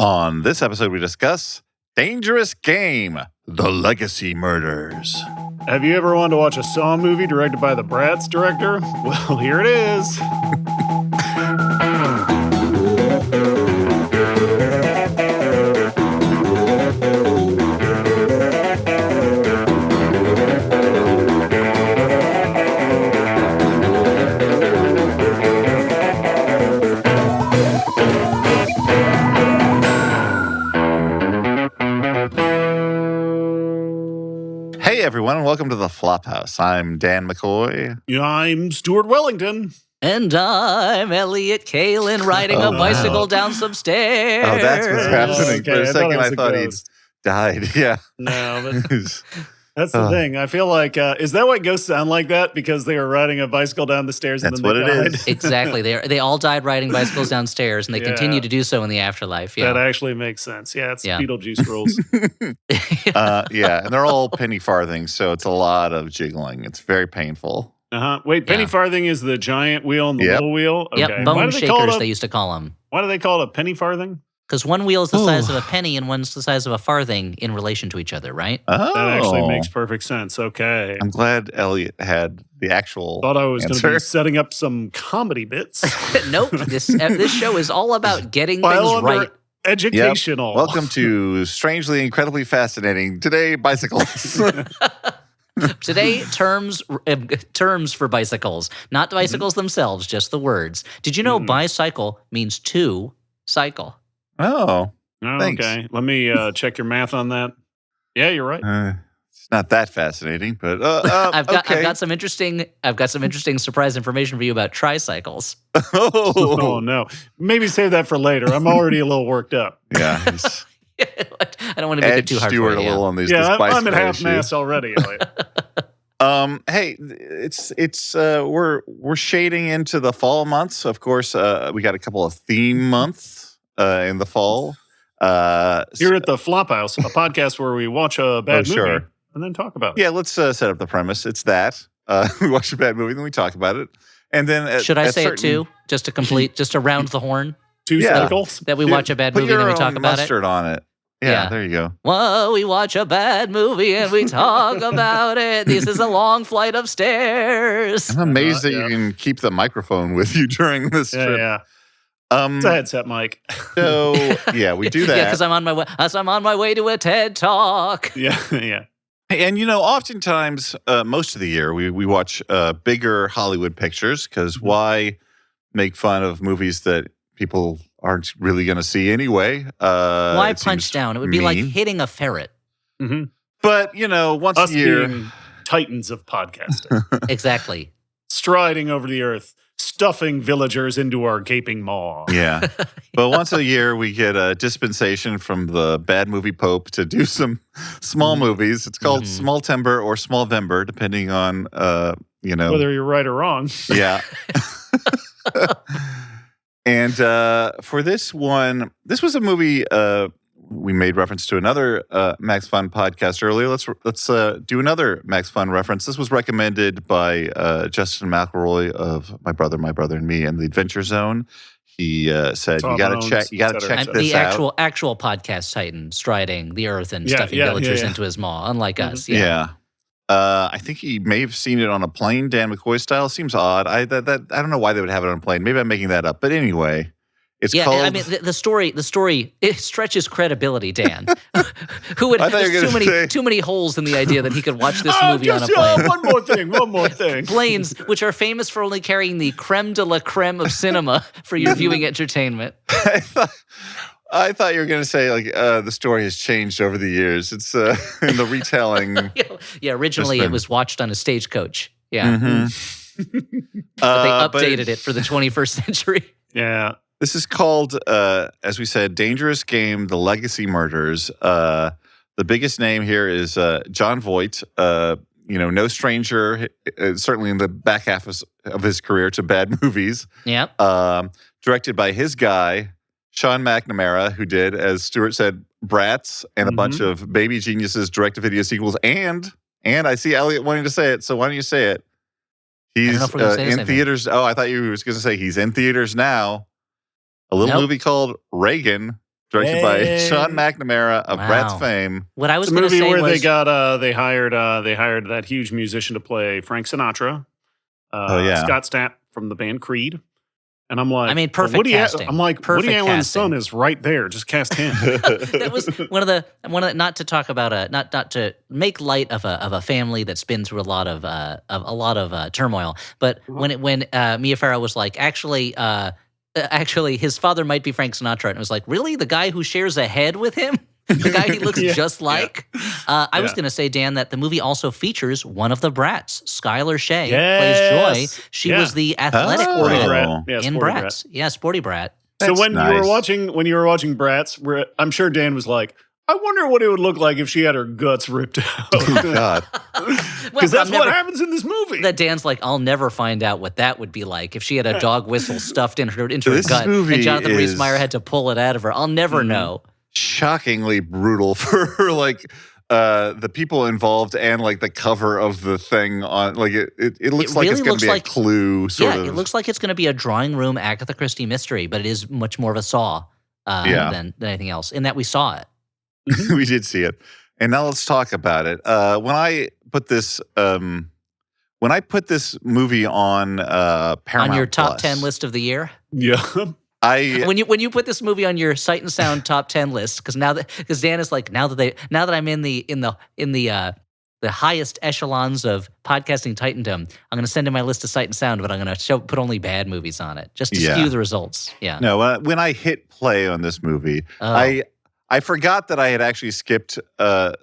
On this episode, we discuss Dangerous Game, The Legacy Murders. Have you ever wanted to watch a Saw movie directed by the Bratz director? Well, here it is. Hey, everyone, and welcome to the Flophouse. I'm Dan McCoy. I'm Stuart Wellington. And I'm Elliot Kalin riding a bicycle down some stairs. Oh, that's what's happening. Okay, For a second, I thought he'd ghost. died. Yeah. No, but that's the thing. I feel like, is that why ghosts sound like that? Because they were riding a bicycle down the stairs and That's then they what it died? is. Exactly. They all died riding bicycles downstairs, and they continue to do so in the afterlife. Yeah. That actually makes sense. Yeah, it's Yeah. Beetlejuice rules. Yeah, and they're all penny farthings, so it's a lot of jiggling. It's very painful. Wait, penny Yeah. farthing is the giant wheel and the Yep. little wheel? Okay. Yep, Why bone do they call shakers, it they used to call them. why do they call it a penny farthing? Because one wheel is the size Ooh. of a penny and one's the size of a farthing in relation to each other, right? Oh. That actually makes perfect sense. Okay. I'm glad Elliot had the actual Thought I was going to answer. be setting up some comedy bits. Nope. This show is all about getting File things under right. educational. Welcome to Strangely Incredibly Fascinating. Today, bicycles. Today, terms for bicycles, not bicycles themselves, just the words. Did you know bicycle means to cycle? Oh, Oh, Thanks. okay. Let me check your math on that. Yeah, you're right. it's not that fascinating, but I've okay. got some interesting surprise information for you about tricycles. Oh, Oh, no. Maybe save that for later. I'm already a little worked up. yeah. he's I don't want to make it edged too hard Stewart for a you. little on these. Yeah, this I'm at bicycle half issue. mast already, Elliot. Hey, it's we're shading into the fall months. Of course, we got a couple of theme months in the fall. Here at the Flophouse, a podcast where we watch a bad movie sure. and then talk about it. Yeah, let's set up the premise. It's that we watch a bad movie, then we talk about it, and then Should I say it too? Just to round the horn? Two Yeah. cycles. That we watch a bad Put movie and your then we talk own about it? mustard on it. Yeah, Yeah. there you go. Whoa, we watch a bad movie and we talk about it. This is a long flight of stairs. I'm amazed that yeah. you can keep the microphone with you during this Yeah, trip. yeah. It's a headset mic. So yeah, we do that. Yeah, because I'm on my way to a TED Talk. Yeah, yeah. And oftentimes, most of the year, we watch bigger Hollywood pictures because why make fun of movies that people aren't really going to see anyway? Why it punch seems down? It would be like mean. hitting a ferret. Mm-hmm. But once Us a year, being titans of podcasting, Exactly. striding over the earth, stuffing villagers into our gaping maw. yeah. But once a year, we get a dispensation from the bad movie pope to do some small movies. It's called Small Timber or Small Vember, depending on Whether you're right or wrong. Yeah. And for this one, this was a movie we made reference to another Max Fun podcast earlier. Let's do another Max Fun reference. This was recommended by Justin McElroy of My Brother, and Me and the Adventure Zone. He said Tom you got Owens, to check et cetera, this et cetera. The out. actual podcast titan striding the earth and Yeah, stuffing yeah, villagers yeah. into his maw, unlike us. Yeah. I think he may have seen it on a plane, Dan McCoy style. Seems odd. I don't know why they would have it on a plane. Maybe I'm making that up. But anyway, it's Yeah, called. I mean the story it stretches credibility, Dan. Who would I thought you were there's gonna say- too many holes in the idea that he could watch this movie on a Just, plane. one more thing. Planes, which are famous for only carrying the creme de la creme of cinema for your viewing entertainment. I thought you were going to say the story has changed over the years. It's in the retelling. Yeah, originally it was watched on a stagecoach. Yeah, But they updated it for the 21st century. Yeah. This is called, as we said, Dangerous Game, The Legacy Murders. The biggest name here is John Voight. No stranger, certainly in the back half of his career, to bad movies. Yep. Directed by his guy, Sean McNamara, who did, as Stuart said, Bratz and a bunch of Baby Geniuses direct-to-video sequels. And I see Elliot wanting to say it, so why don't you say it? He's know if we're gonna say in anything. theaters. Oh, I thought you was going to say he's in theaters now. A little Nope. movie called Reagan, directed by Hey. Sean McNamara of Wow. Bratz fame. What I was It's a going to movie say where was they hired that huge musician to play Frank Sinatra. Yeah. Scott Stapp from the band Creed. And I'm like, I mean, perfect Woody, casting. I'm like, Perfect Woody Allen's casting. son is right there. Just cast him. that was one of the not to talk about not to make light of a family that's been through a lot of turmoil, but when Mia Farrow was like actually his father might be Frank Sinatra, and it was like, really, the guy who shares a head with him, the guy he looks just like. I was going to say, Dan, that the movie also features one of the Bratz, Skylar Shea, plays Joy. She was the athletic Sporty brat brat. Yeah, in sporty Bratz. Yeah, sporty brat. So That's when nice. you were watching Bratz, I'm sure Dan was like, I wonder what it would look like if she had her guts ripped out. Oh, God. Because that's what happens in this movie. That Dan's like, I'll never find out what that would be like if she had a dog whistle stuffed into her This gut, movie and Jonathan is- Rhys-Meyer had to pull it out of her. I'll never know. Shockingly brutal for like the people involved and like the cover of the thing on like it looks like really it's going looks to be like- a clue sort Yeah, of. it looks like it's going to be a drawing room Agatha Christie mystery, but it is much more of a Saw than anything else. In that we saw it. We did see it. And now let's talk about it. When I put this movie on Paramount On your top Plus, 10 list of the year. yeah. When you put this movie on your Sight and Sound top 10 list, because Dan is like, now that I'm in the highest echelons of podcasting Titandom, I'm going to send in my list of Sight and Sound, but I'm going to put only bad movies on it just to skew the results. Yeah. No, when I hit play on this movie, Oh. I forgot that I had actually skipped an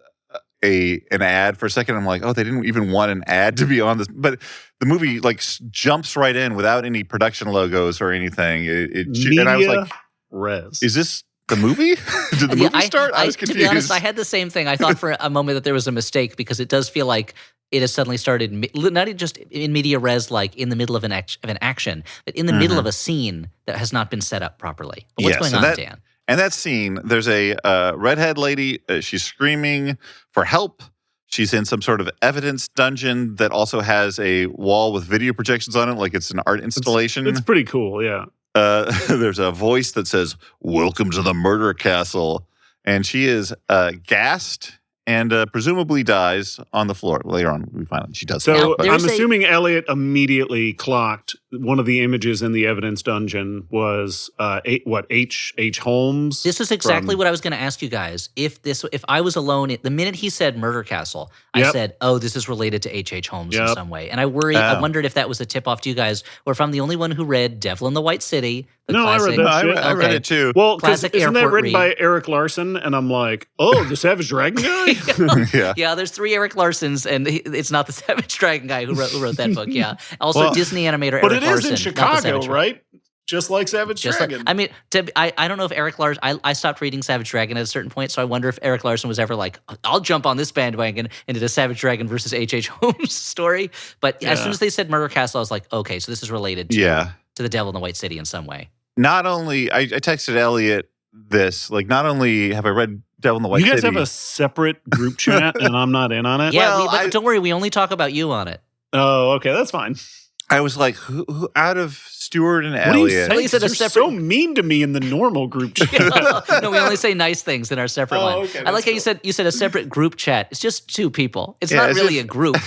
ad for a second. I'm like, oh, they didn't even want an ad to be on this, but the movie like jumps right in without any production logos or anything. And I was like, Res. is this the movie? Did the movie start? I was confused. To be honest, I had the same thing. I thought for a moment that there was a mistake because it does feel like it has suddenly started, not just in media res, like in the middle of an action, but in the middle of a scene that has not been set up properly. But what's going on, Dan? And that scene, there's a redhead lady. She's screaming for help. She's in some sort of evidence dungeon that also has a wall with video projections on it, like it's an art installation. It's pretty cool, yeah. There's a voice that says, "Welcome to the murder castle." And she is gassed and presumably dies on the floor. Later on, we find out she does. So Now, I'm assuming Elliot immediately clocked one of the images in the evidence dungeon was H. Holmes. This is exactly what I was going to ask you guys. If I was alone, the minute he said murder castle, I said, "Oh, this is related to H. Holmes in some way." And I wondered if that was a tip off to you guys, or if I'm the only one who read Devil in the White City. I read that shit. I read it too. Well, because Classic isn't that airport written read. by Eric Larson? And I'm like, oh, the Savage Dragon guy? Yeah. Yeah, there's 3 Eric Larsons, and it's not the Savage Dragon guy who wrote that book. Yeah, also Disney animator But Eric it is Larson, in not the Chicago, Savage Dragon. right? Just like Savage Dragon. I mean, I don't know if Eric Larson. I stopped reading Savage Dragon at a certain point, so I wonder if Eric Larson was ever like, "I'll jump on this bandwagon and did a Savage Dragon versus H. Holmes story." But as soon as they said Murder Castle, I was like, "Okay, so this is related to the Devil in the White City in some way." Not only I texted Elliot this, like, not only have I read Devil in the White You guys City. have a separate group chat, and I'm not in on it? Yeah, Well, but don't worry, we only talk about you on it. Oh, okay, that's fine. I was like, who out of Stuart and What are you Elliot? saying? At least at a You're separate- so mean to me in the normal group chat. No, we only say nice things in our separate one. Okay, I like that's how you said a separate group chat. It's just 2 people. It's Yeah, not as really if- a group.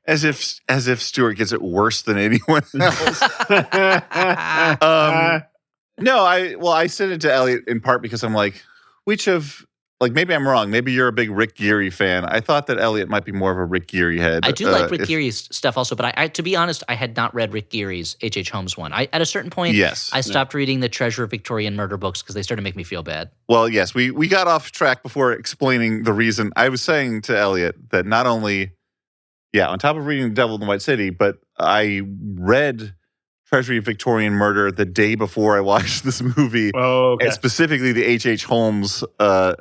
As if Stuart gets it worse than anyone else. No, I sent it to Elliot in part because I'm like, maybe I'm wrong. Maybe you're a big Rick Geary fan. I thought that Elliot might be more of a Rick Geary head. I do like Rick Geary's stuff also, but I to be honest, I had not read Rick Geary's H. Holmes one. At a certain point, Yes. I stopped reading the Treasure of Victorian Murder books because they started to make me feel bad. Well, yes, we got off track before explaining the reason. I was saying to Elliot that not only, on top of reading The Devil in the White City, but I read Treasury of Victorian Murder the day before I watched this movie. Oh, okay. And specifically the H. Holmes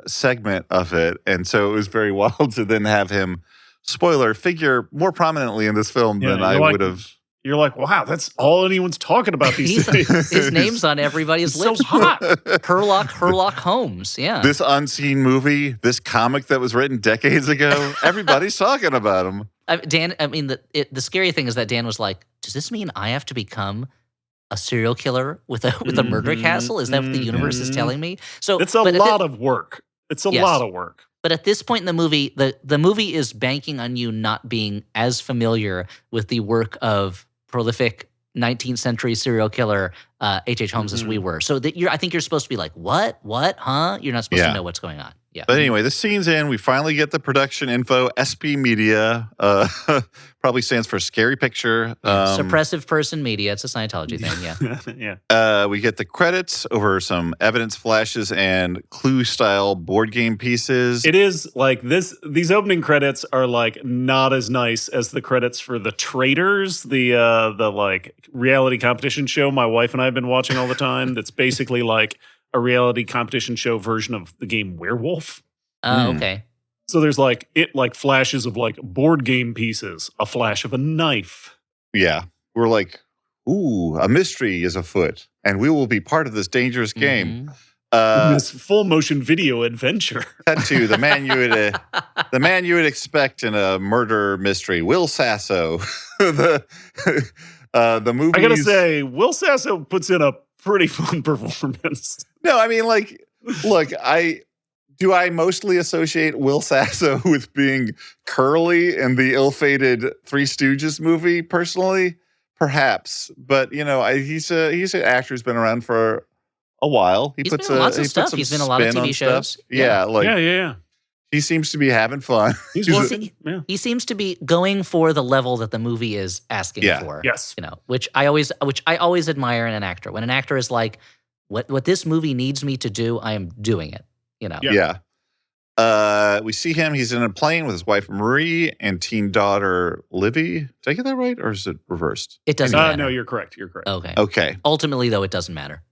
segment of it. And so it was very wild to then have him, spoiler, figure more prominently in this film than I would have. You're like, wow, that's all anyone's talking about these days. His name's on everybody's It's so lips. hot. Herlock Holmes. Yeah. This unseen movie, this comic that was written decades ago, everybody's talking about him. Dan, I mean, the scary thing is that Dan was like, does this mean I have to become a serial killer with a murder castle? Is that what the universe is telling me? So it's a lot of work. It's a lot of work. But at this point in the movie, the movie is banking on you not being as familiar with the work of prolific 19th century serial killer H.H. Holmes as we were. So that I think you're supposed to be like, what, huh? You're not supposed to know what's going on. Yeah. But anyway, the scene's in. We finally get the production info. SP Media probably stands for Scary Picture. Suppressive Person Media. It's a Scientology thing, Yeah. We get the credits over some evidence flashes and clue-style board game pieces. It is like this. These opening credits are like not as nice as the credits for The Traitors, the like reality competition show my wife and I have been watching all the time. That's basically like a reality competition show version of the game Werewolf. Oh, okay. So there's like flashes of like board game pieces, a flash of a knife. Yeah. We're like, ooh, a mystery is afoot, and we will be part of this dangerous game. This full motion video adventure. Cut to the man you would expect in a murder mystery, Will Sasso. the movie. I gotta say, Will Sasso puts in a pretty fun performance. No, I mean, like, look, I mostly associate Will Sasso with being Curly in the ill-fated Three Stooges movie, personally, perhaps. But, you know, he's an actor who's been around for a while. He's been in lots of stuff. He's been in a lot of TV shows. Yeah. He seems to be having fun. He seems to be going for the level that the movie is asking for. Yes. You know, which I always admire in an actor. When an actor is like, what this movie needs me to do, I am doing it. You know. Yeah. We see him. He's in a plane with his wife Marie and teen daughter Livy. Did I get that right, or is it reversed? It doesn't matter. No, you're correct. Okay. Ultimately, though, it doesn't matter.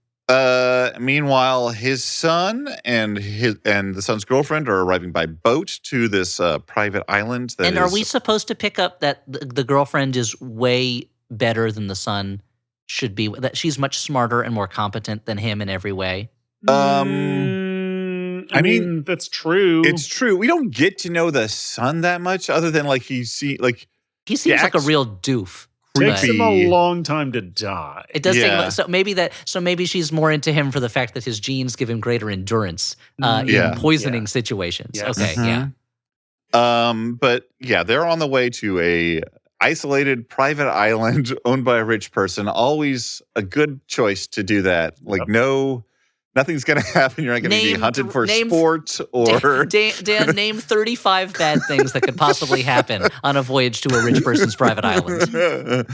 Meanwhile, his son and the son's girlfriend are arriving by boat to this private island. Are we supposed to pick up that the girlfriend is way better than the son should be? That she's much smarter and more competent than him in every way? I mean, that's true. It's true. We don't get to know the son that much, other than like he seems like a real doof. Takes him a long time to die. It does take so maybe she's more into him for the fact that his genes give him greater endurance in poisoning situations. Yes. Okay, But yeah, they're on the way to a isolated private island owned by a rich person. Always a good choice to do that. Like nothing's going to happen. You're not going to be hunted for sport or... Dan, name 35 bad things that could possibly happen on a voyage to a rich person's private island.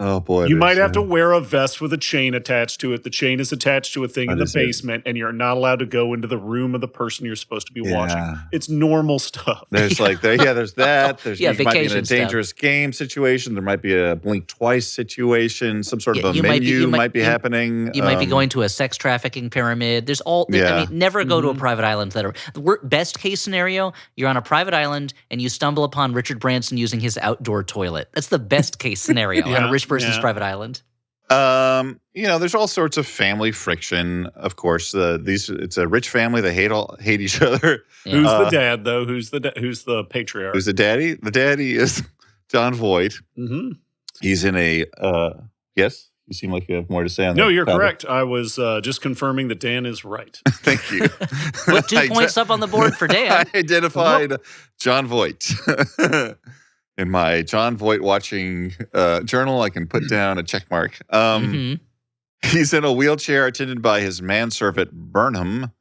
Oh, boy. You might have to wear a vest with a chain attached to it. The chain is attached to a thing in the basement, and you're not allowed to go into the room of the person you're supposed to be watching. It's normal stuff. There's there's that. There's you might be in a dangerous stuff. Game situation. There might be a blink twice situation. Some sort of a menu might be happening. You might be going to a sex trafficking pyramid. There's all. I mean, never go to a private island. The best case scenario, you're on a private island and you stumble upon Richard Branson using his outdoor toilet. That's the best case scenario on a rich person's private island. There's all sorts of family friction. Of course, it's a rich family. They hate each other. Yeah. Who's the dad though? Who's the patriarch? Who's the daddy? The daddy is John Voight. Mm-hmm. He's in a yes. You seem like you have more to say on that. No, you're correct. I was just confirming that Dan is right. Thank you. Put 2 points up on the board for Dan. I identified John Voight. In my John Voight watching journal, I can put down a check mark. He's in a wheelchair attended by his manservant, Burnham.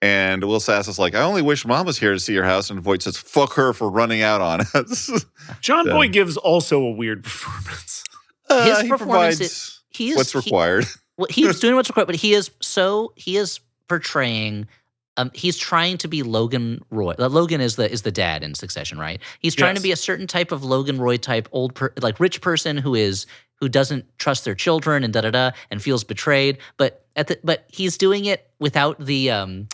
And Will Sasso's like, I only wish Mom was here to see your house. And Voight says, fuck her for running out on us. John Voight gives also a weird performance. His performance is what's required. He's doing what's required, but he is portraying... he's trying to be Logan Roy. Logan is the dad in Succession, right? He's trying to be a certain type of Logan Roy type rich person who doesn't trust their children and and feels betrayed. But he's doing it without the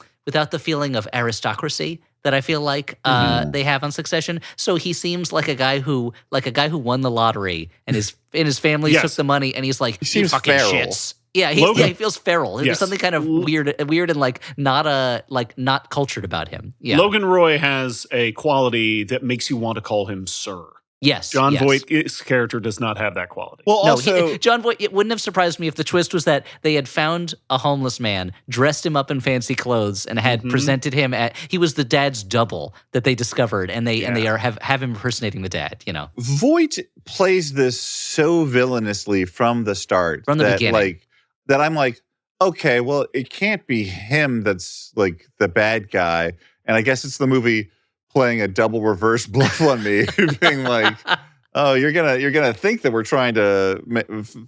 feeling of aristocracy that I feel like they have on Succession. So he seems like a guy who won the lottery and his family took the money and he's like, he you fucking feral. shits. Yeah, he feels feral. There's something kind of weird and not cultured about him. Yeah. Logan Roy has a quality that makes you want to call him sir. Yes. John yes. Voight's character does not have that quality. Well, No, also, John Voight, it wouldn't have surprised me if the twist was that they had found a homeless man, dressed him up in fancy clothes, and had presented him he was the dad's double that they discovered, and they have him impersonating the dad, Voight plays this so villainously from the start. From the beginning. That I'm like, okay, well, it can't be him that's like the bad guy. And I guess it's the movie playing a double reverse bluff on me, being like, oh, you're gonna think that we're trying to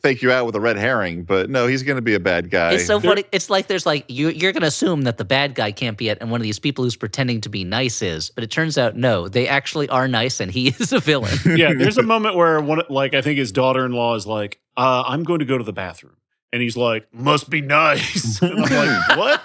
fake you out with a red herring, but no, he's gonna be a bad guy. It's so funny. It's like there's like you're gonna assume that the bad guy can't be it, and one of these people who's pretending to be nice is, but it turns out no, they actually are nice, and he is a villain. Yeah, there's a moment where I think his daughter-in-law is like, I'm going to go to the bathroom. And he's like, must be nice. And I'm like, what?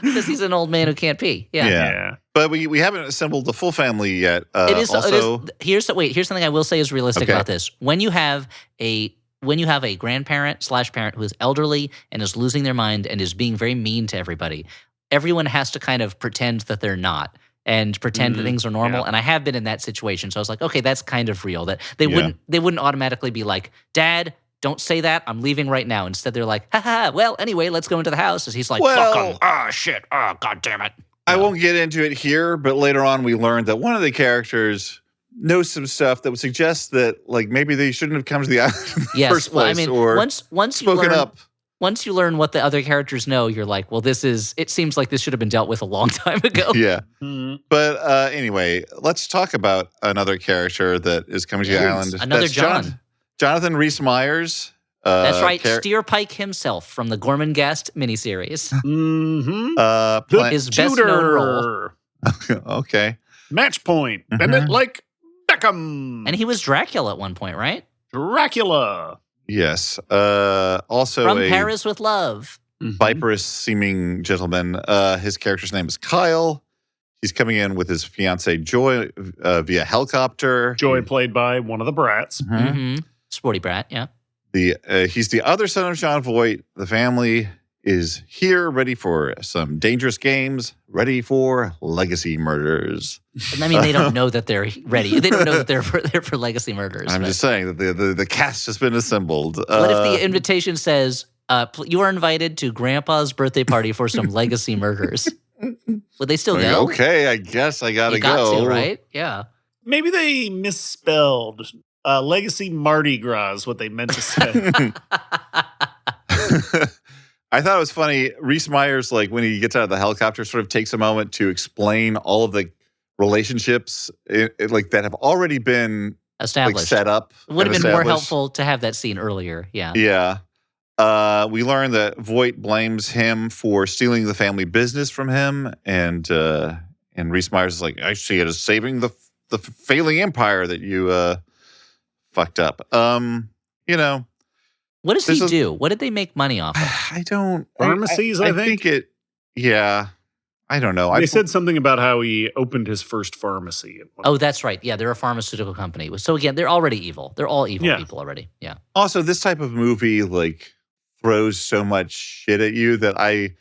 Because he's an old man who can't pee. Yeah. But we haven't assembled the full family yet. Here's something I will say is realistic about this. When you have a grandparent/parent who is elderly and is losing their mind and is being very mean to everybody, everyone has to kind of pretend that they're not and pretend that things are normal. And I have been in that situation. So I was like, okay, that's kind of real. That they wouldn't automatically be like, Dad, don't say that. I'm leaving right now. Instead, they're like, well, anyway, let's go into the house. And he's like, fuck him. Oh, shit. Oh, God damn it. I won't get into it here, but later on we learned that one of the characters knows some stuff that would suggest that like maybe they shouldn't have come to the island in the first place or once you learn what the other characters know, you're like, well, it seems like this should have been dealt with a long time ago. Yeah. But anyway, let's talk about another character that is coming to the island. Another John. Jonathan Rhys-Meyers. That's right. Steer Pike himself from the Gorman Gast miniseries. His best known role. Okay. Match point. Bend it like Beckham. And he was Dracula at one point, right? Dracula. Yes. Also from Paris with Love. Viperous seeming gentleman. His character's name is Kyle. He's coming in with his fiancee Joy via helicopter. Joy played by one of the brats. Sporty brat, yeah. He's the other son of John Voight. The family is here, ready for some dangerous games, ready for legacy murders. I mean, they don't know that they're ready. They don't know that they're for legacy murders. I'm just saying that the cast has been assembled. What if the invitation says, you are invited to Grandpa's birthday party for some legacy murders? Would they still go? Okay, I guess I gotta go. To, right? Yeah. Maybe they misspelled. Legacy Mardi Gras is what they meant to say. I thought it was funny. Rhys-Meyers, like when he gets out of the helicopter, sort of takes a moment to explain all of the relationships like that have already been established, like, set up. It would have been more helpful to have that scene earlier. Yeah. Yeah. We learned that Voight blames him for stealing the family business from him, and Rhys-Meyers is like, I see it as saving the failing empire that you fucked up. What does he do? What did they make money off of? I don't. Pharmacies, I think. Yeah. I don't know. They said something about how he opened his first pharmacy. Oh, that's right. Yeah, they're a pharmaceutical company. So again, they're already evil. They're all evil people already. Yeah. Also, this type of movie like throws so much shit at you that I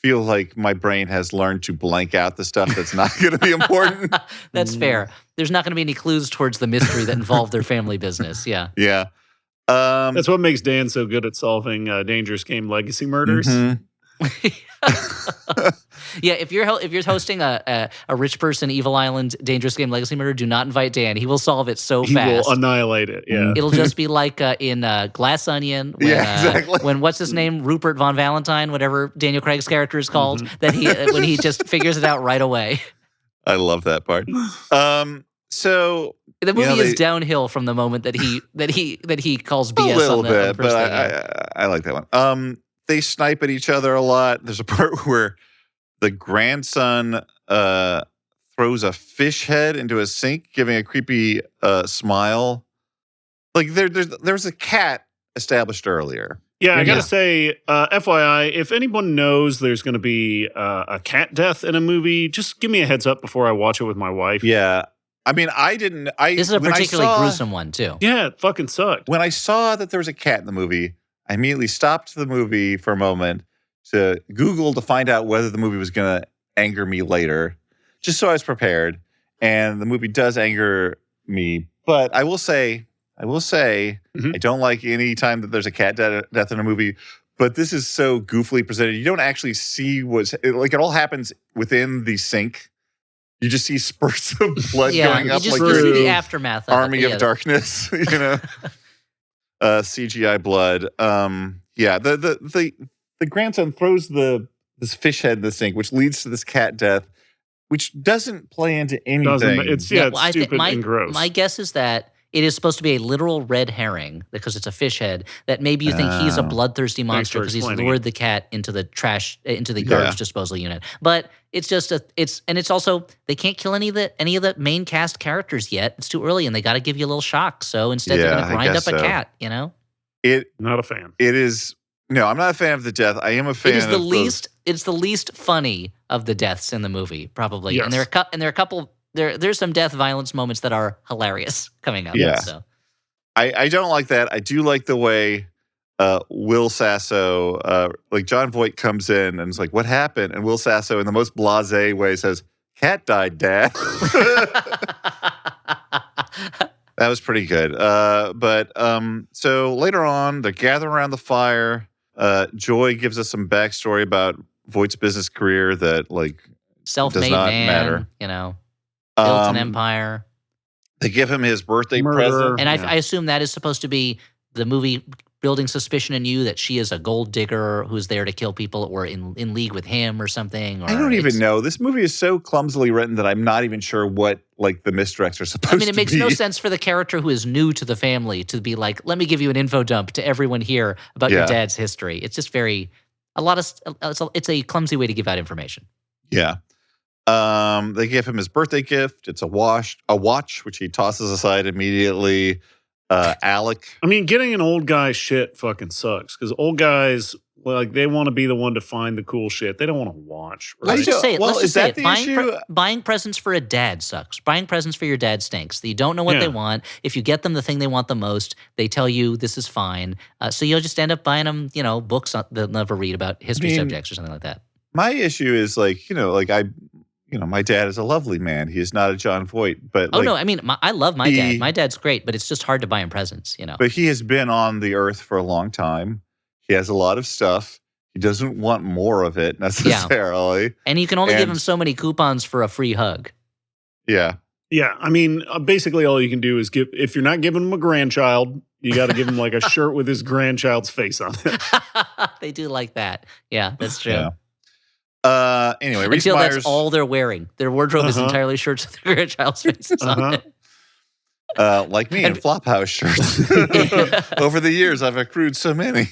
feel like my brain has learned to blank out the stuff that's not going to be important. That's fair. There's not going to be any clues towards the mystery that involve their family business. Yeah. Yeah. That's what makes Dan so good at solving dangerous game legacy murders. Yeah, if you're hosting a rich person Evil Island dangerous game legacy murder, do not invite Dan. He will solve it so fast. He will annihilate it. Yeah, it'll just be like in Glass Onion. When, exactly. When what's his name, Rupert Von Valentine, whatever Daniel Craig's character is called, that he when he just figures it out right away. I love that part. So the movie is downhill from the moment that he calls BS a little on the bit, first but I like that one. They snipe at each other a lot. There's a part where the grandson throws a fish head into a sink, giving a creepy smile. Like there's a cat established earlier. Yeah, I gotta say, FYI, if anyone knows there's going to be a cat death in a movie, just give me a heads up before I watch it with my wife. Yeah. I mean, I didn't. This is a particularly gruesome one, too. Yeah, it fucking sucked. When I saw that there was a cat in the movie, I immediately stopped the movie for a moment to Google to find out whether the movie was going to anger me later, just so I was prepared. And the movie does anger me. But I will say, Mhm. I don't like any time that there's a cat death in a movie. But this is so goofily presented. You don't actually see it all happens within the sink. You just see spurts of blood going up you just like see you're the in aftermath of Army it. of Darkness, CGI blood. The grandson throws this fish head in the sink, which leads to this cat death, which doesn't play into anything. It's well, stupid and gross. My guess is that it is supposed to be a literal red herring because it's a fish head. That maybe you think he's a bloodthirsty monster because he's lured the cat into the trash, into the garbage disposal unit. But it's just it's also they can't kill any of the main cast characters yet. It's too early, and they got to give you a little shock. So instead, they're going to grind up a cat. Not a fan. It is. No, I'm not a fan of the death. I am a fan. It's the least funny of the deaths in the movie, probably. Yes. And there are a couple. There's some death violence moments that are hilarious coming up. Yeah. So. I don't like that. I do like the way Will Sasso, like John Voight comes in and it's like, what happened? And Will Sasso, in the most blasé way, says, "Cat died, Dad." That was pretty good. So later on, they're gathering around the fire. Joy gives us some backstory about Voight's business career that self-made does not man, matter. Built an empire. They give him his birthday Murderer. present. And I assume that is supposed to be the movie building suspicion in you that she is a gold digger who's there to kill people or in league with him or something. Or I don't even know. This movie is so clumsily written that I'm not even sure what the misdirects are supposed to be. I mean, it makes no sense for the character who is new to the family to be like, let me give you an info dump to everyone here about your dad's history. It's just it's a clumsy way to give out information. Yeah. They give him his birthday gift. It's a watch, which he tosses aside immediately. Alec. I mean, getting an old guy shit fucking sucks because old guys, they want to be the one to find the cool shit. They don't want to watch. Right? Let's just say it. Well, Let's just is say that it. the issue? Buying presents for a dad sucks. Buying presents for your dad stinks. You don't know what they want. If you get them the thing they want the most, they tell you this is fine. So you'll just end up buying them, books they'll never read about history subjects or something like that. My issue is my dad is a lovely man. He is not a John Voight, but I mean, I love my dad. My dad's great, but it's just hard to buy him presents, But he has been on the earth for a long time. He has a lot of stuff. He doesn't want more of it necessarily. Yeah. And you can only give him so many coupons for a free hug. Yeah. Yeah, I mean, basically all you can do is if you're not giving him a grandchild, you got to give him a shirt with his grandchild's face on it. They do like that. Yeah, that's true. Yeah. Anyway, Reese Until Myers, that's all they're wearing. Their wardrobe is entirely shirts with their grandchild's faces on it. Like me in Flophouse shirts. Over the years, I've accrued so many.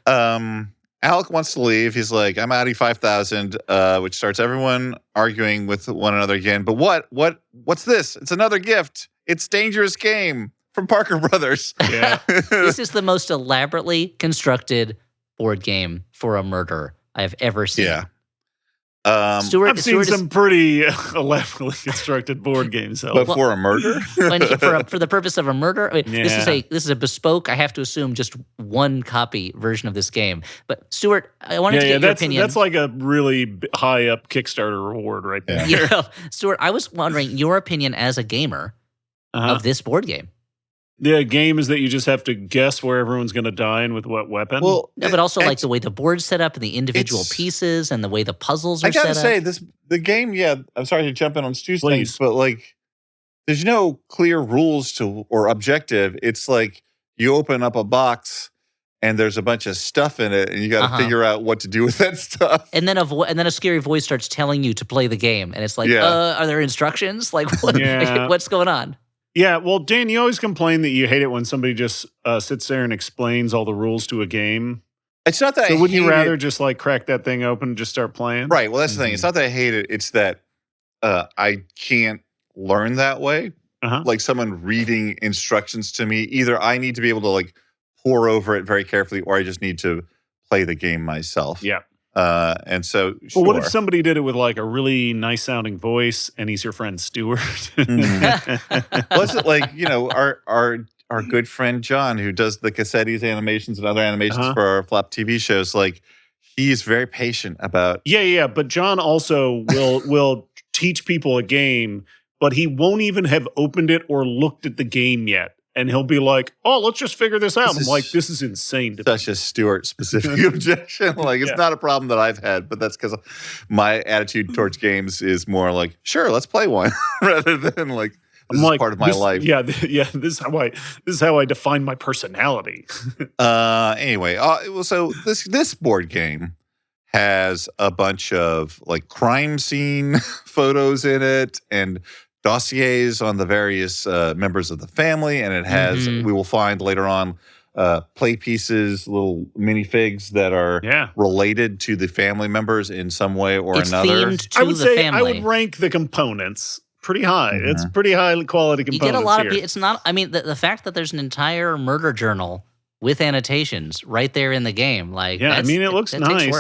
Alec wants to leave. He's like, I'm outie 5,000, which starts everyone arguing with one another again. But what's this? It's another gift. It's Dangerous Game from Parker Brothers. Yeah. This is the most elaborately constructed board game for a murder I have ever seen. Yeah. I've seen some pretty elaborately constructed board games. But for a murder? for the purpose of a murder? I mean, this is a bespoke, I have to assume, just one copy version of this game. But Stuart, I wanted to get your opinion. That's like a really high up Kickstarter reward right there. Yeah. Stuart, I was wondering your opinion as a gamer of this board game. The game is that you just have to guess where everyone's going to die and with what weapon. Well, but also the way the board's set up and the individual pieces and the way the puzzles are set up. I gotta say, the game, I'm sorry to jump in on Stu's things, but there's no clear rules or objective. It's like you open up a box and there's a bunch of stuff in it and you got to figure out what to do with that stuff. And then a scary voice starts telling you to play the game. And it's like, are there instructions? What's going on? Yeah, well, Dan, you always complain that you hate it when somebody just sits there and explains all the rules to a game. It's not that so wouldn't you rather just crack that thing open and just start playing? Right, well, that's the thing. It's not that I hate it. It's that I can't learn that way. Like someone reading instructions to me. Either I need to be able to pore over it very carefully or I just need to play the game myself. Yeah. And so, Well, what if somebody did it with a really nice sounding voice and he's your friend Stuart? Was it our good friend John who does the Cassetti's animations and other animations for our Flop TV shows? He's very patient about. Yeah. But John also will teach people a game but he won't even have opened it or looked at the game yet. And he'll be like, "Oh, let's just figure this out." I'm like, "This is insane." Such a Stewart-specific objection. Like, it's not a problem that I've had, but that's because my attitude towards games is more like, "Sure, let's play one," rather than like, "This is part of my life." Yeah, This is how I define my personality. Anyway, so this board game has a bunch of like crime scene photos in it and dossiers on the various members of the family, and it has we will find later on play pieces, little minifigs that are related to the family members in some way or another. Themed to I would the say family. I would rank the components pretty high. It's pretty high quality components. You get a lot here. of. It's not. I mean, the fact that there's an entire murder journal with annotations right there in the game, like I mean, it looks nice.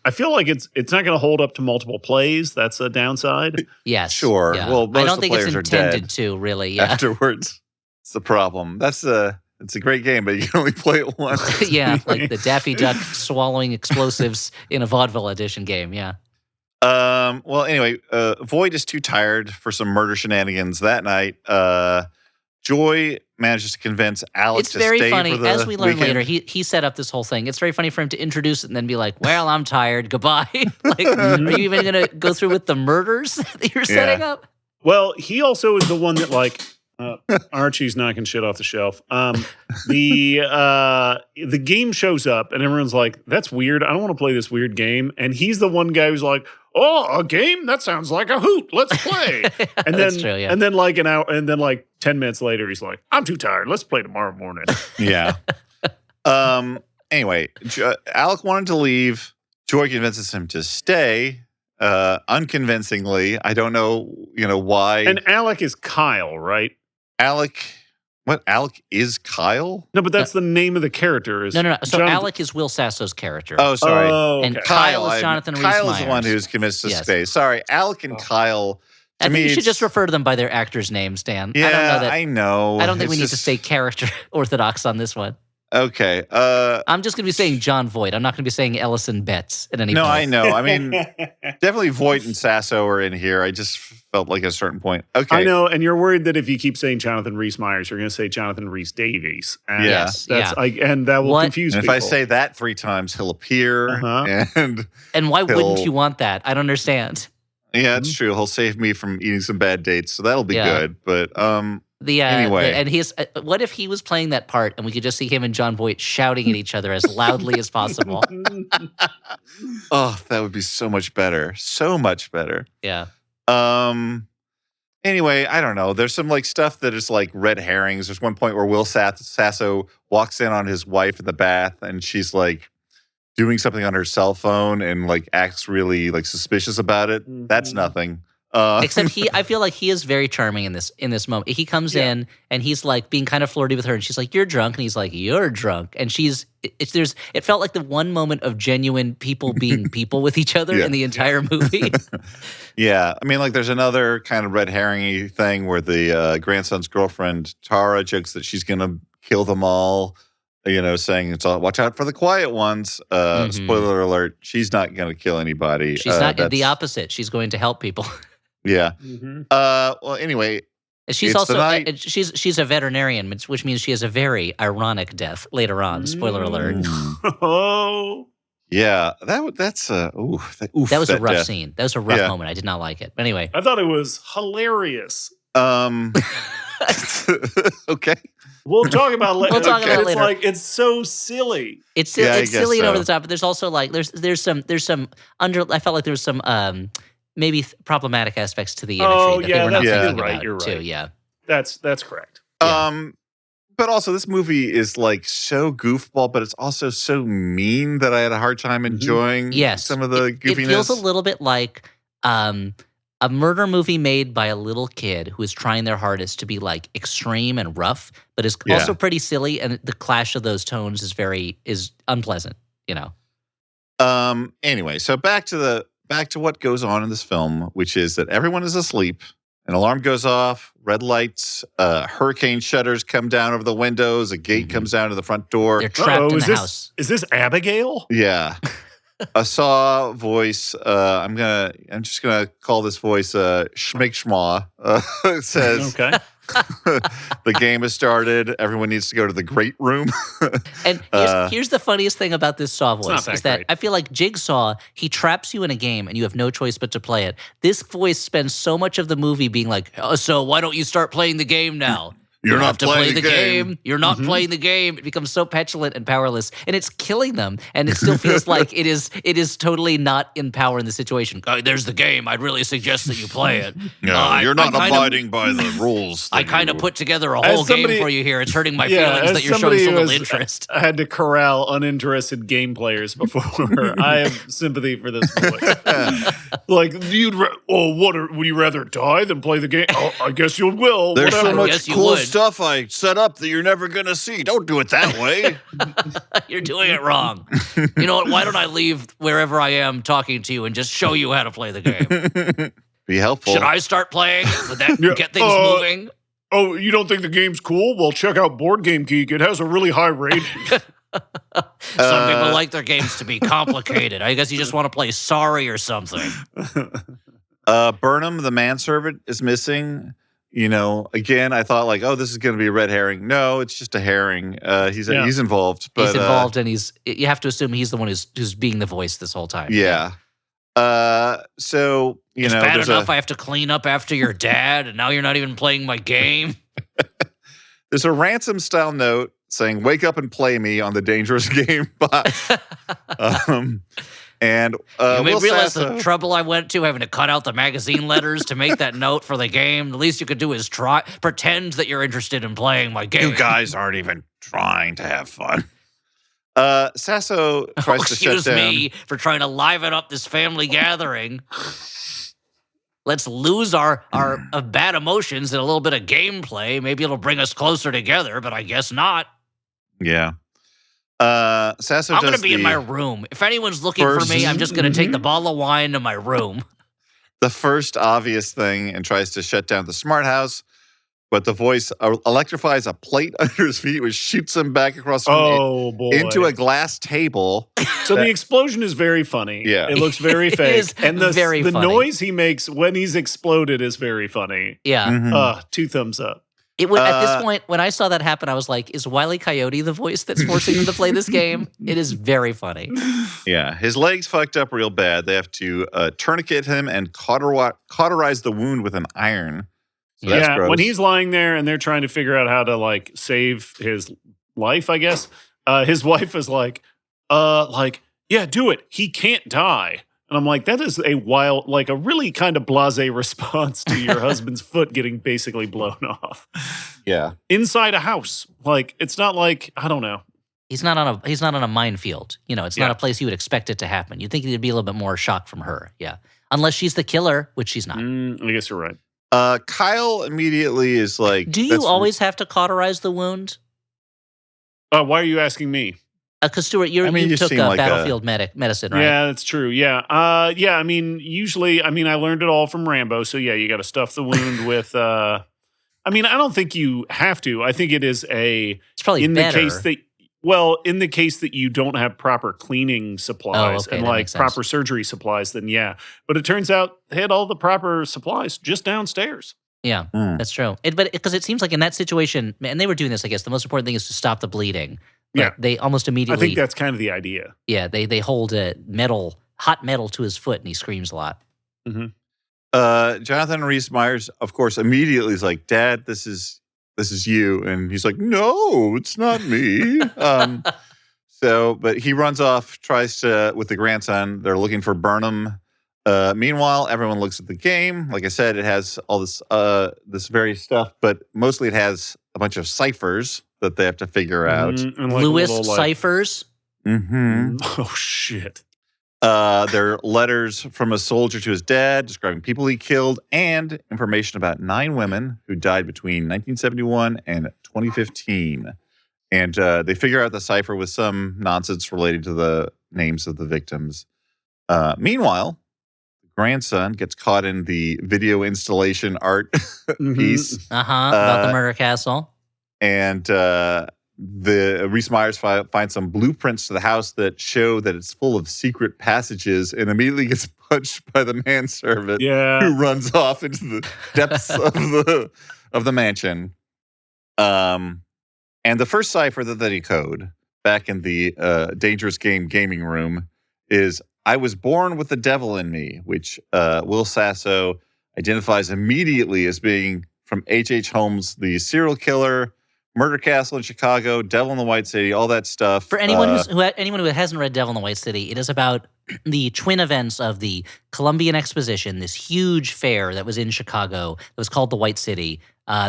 I feel like it's not going to hold up to multiple plays. That's a downside. Yes, sure. Yeah. Well, most I don't of the think it's players are intended dead to really. Yeah, afterwards. It's the problem. It's a great game, but you can only play it once. yeah, like the Daffy Duck swallowing explosives in a vaudeville edition game. Yeah. Well, anyway, Voight is too tired for some murder shenanigans that night. Joy manages to convince Alex to stay for the It's very funny. As we learn weekend. later, he set up this whole thing. It's very funny for him to introduce it and then be like, well, I'm tired. Goodbye. Like, are you even going to go through with the murders that you're setting up? Well, he also is the one that like Archie's knocking shit off the shelf. The game shows up and everyone's like, that's weird. I don't want to play this weird game. And he's the one guy who's like, oh, a game? That sounds like a hoot. Let's play. And then, That's true, yeah. and then like an hour, and then like 10 minutes later, he's like, I'm too tired. Let's play tomorrow morning. Yeah. Anyway, Alec wanted to leave. Joy convinces him to stay. Unconvincingly, I don't know, why. And Alec is Kyle, right? Alec is Kyle? No, but that's the name of the character. Is No. So Jonathan- Alec is Will Sasso's character. Oh, sorry. And okay. Kyle is Jonathan Rhys-Meyers. Kyle is the one who's convinced to Yes. stay. Sorry, Alec and Kyle. I think me, you should it's- just refer to them by their actors' names, Dan. Yeah, I don't know that. I know. I don't think we It's need to just- stay character orthodox on this one. Okay. I'm just going to be saying John Voight. I'm not going to be saying Ellison Betts at any No, point. I know. I mean, definitely Voight and Sasso are in here. I just felt like at a certain point. Okay. I know, and you're worried that if you keep saying Jonathan Rhys-Meyers, you're going to say Jonathan Rhys-Davies. And Yeah. and that will confuse And if people. I say that 3 times, he'll appear. Uh-huh. And why He'll- wouldn't you want that? I don't understand. Yeah, it's true. He'll save me from eating some bad dates, so that'll be Yeah. good. But Anyway, Anyway. what if he was playing that part and we could just see him and John Voight shouting at each other as loudly as possible? oh, that would be so much better. So much better. Yeah. Anyway, I don't know. There's some like stuff that is like red herrings. There's one point where Will Sasso walks in on his wife in the bath and she's like doing something on her cell phone and like acts really like suspicious about it. That's nothing. Except I feel like he is very charming in this moment. He comes in and he's like being kind of flirty with her, and she's like, "You're drunk," and he's like, "You're drunk," and it felt like the one moment of genuine people being people with each other in the entire movie. Yeah, I mean, like there's another kind of red herring thing where the grandson's girlfriend Tara jokes that she's gonna kill them all. Saying it's all watch out for the quiet ones. Spoiler alert: she's not gonna kill anybody. She's not the opposite. She's going to help people. Yeah. Well, anyway, She's it's also the night- she's a veterinarian, which means she has a very ironic death later on. Spoiler alert. Oh. Yeah, that was A rough death. scene. That was a rough moment. I did not like it. But anyway, I thought it was hilarious. Okay. We'll talk about later. We'll talk about it It's later. like it's so silly. it's Yeah, I it's guess silly and over so. the top. But there's also like there's some under. I felt like there was some maybe problematic aspects to the imagery Oh, that yeah, they were not that's- thinking you're right, about you're too. right. Yeah. That's correct. But also this movie is like so goofball, but it's also so mean that I had a hard time enjoying Yes. some of the goofiness. It feels a little bit like a murder movie made by a little kid who is trying their hardest to be like extreme and rough, but is also pretty silly. And the clash of those tones is unpleasant. Anyway, so back to what goes on in this film, which is that everyone is asleep. An alarm goes off, red lights, hurricane shutters come down over the windows, a gate comes down to the front door. They're trapped in the house. Is this Abigail? Yeah. a Saw voice. I'm just gonna call this voice Schmick-Schmaw. It says, Okay. the game has started. Everyone needs to go to the great room. And here's the funniest thing about this Saw voice not that is that great. I feel like Jigsaw, he traps you in a game and you have no choice but to play it. This voice spends so much of the movie being like, oh, so why don't you start playing the game now? You're You not have to play playing the the game. game. You're not playing the game. It becomes so petulant and powerless, and it's killing them. And it still feels like it is totally not empowering the situation. Oh, there's the game. I'd really suggest that you play it. No, you're not abiding by the rules. I kind of put together a whole game for you here. It's hurting my feelings as that you're showing somebody so who little has interest. had to corral uninterested game players before. I have sympathy for this voice. Like, would you rather die than play the game? Oh, I guess you will. There's Whatever. so much Yes, you cool would. stuff I set up that you're never gonna see. Don't do it that way. You're doing it wrong. You know what? Why don't I leave wherever I am talking to you and just show you how to play the game? Be helpful. Should I start playing? Would that get things moving? Oh, you don't think the game's cool? Well, check out Board Game Geek. It has a really high rating. Some people like their games to be complicated. I guess you just want to play Sorry or something. Burnham, the manservant, is missing. You know, again, I thought like, oh, this is going to be a red herring. No, it's just a herring. He's involved. But, He's involved, and you have to assume he's the one who's being the voice this whole time. Yeah. So, It's bad enough I have to clean up after your dad, and now you're not even playing my game. there's a ransom-style note saying, wake up and play me on the dangerous game box. And you may Will realize Sasso, the trouble I went to having to cut out the magazine letters to make that note for the game. The least you could do is pretend that you're interested in playing my game. you guys aren't even trying to have fun. Sasso tries to shut Excuse down. me for trying to liven up this family gathering. Let's lose our bad emotions and a little bit of gameplay. Maybe it'll bring us closer together, but I guess not. Yeah. Sasso I'm going does to be in the- my room. If anyone's looking for me, I'm just going to take the bottle of wine to my room. the first obvious thing and tries to shut down the smart house, but the voice electrifies a plate under his feet, which shoots him back across the room boy. into a glass table. So the explosion is very funny. Yeah. It looks very It fake. is And the very funny. noise he makes when he's exploded is very funny. Yeah. Mhm. 2 thumbs up. It would, at this point, when I saw that happen, I was like, is Wile E. Coyote the voice that's forcing him to play this game? It is very funny. Yeah, his legs fucked up real bad. They have to tourniquet him and cauterize the wound with an iron. So that's gross. When he's lying there and they're trying to figure out how to like save his life, I guess, his wife is like, yeah, do it. He can't die. And I'm like, that is a really kind of blasé response to your husband's foot getting basically blown off Yeah. inside a house. Like, it's not like, I don't know. He's not on a minefield. You know, it's not a place you would expect it to happen. You'd think there'd be a little bit more shock from her. Yeah. Unless she's the killer, which she's not. I guess you're right. Kyle immediately is like, Do you always have to cauterize the wound? Why are you asking me? Because Stuart, you took seem like battlefield medicine, right? Yeah, that's true. Yeah. I mean, usually, I learned it all from Rambo. So yeah, you got to stuff the wound with, I don't think you have to. I think it is It's probably in better. the case that you don't have proper cleaning supplies okay, and that like makes sense. proper surgery supplies, then yeah. But it turns out they had all the proper supplies just downstairs. Yeah, Mm. that's true. But because it seems like in that situation, and they were doing this, I guess the most important thing is to stop the bleeding. But Yeah. they almost I immediately. think that's kind of the idea. Yeah, they hold a hot metal to his foot, and he screams a lot. Jonathan Rhys Meyers, of course, immediately is like, Dad, this is you. And he's like, no, it's not me. But he runs off, tries to, with the grandson, they're looking for Burnham. Meanwhile, everyone looks at the game. Like I said, it has all this various stuff, but mostly it has a bunch of ciphers that they have to figure out. And like a Lewis little, like- ciphers. Mm-hmm. Oh shit. They're letters from a soldier to his dad describing people he killed and information about 9 women who died between 1971 and 2015. And they figure out the cipher with some nonsense related to the names of the victims. Meanwhile, the grandson gets caught in the video installation art piece. About the murder castle. And Reese Myers finds some blueprints to the house that show that it's full of secret passages, and immediately gets punched by the manservant who runs off into the depths of the mansion. And the first cipher that they code back in the Dangerous Game gaming room is "I was born with the devil in me," which Will Sasso identifies immediately as being from H.H. Holmes' The Serial Killer, Murder Castle in Chicago, Devil in the White City, all that stuff. For anyone anyone who hasn't read Devil in the White City, it is about the twin events of the Columbian Exposition, this huge fair that was in Chicago that was called the White City,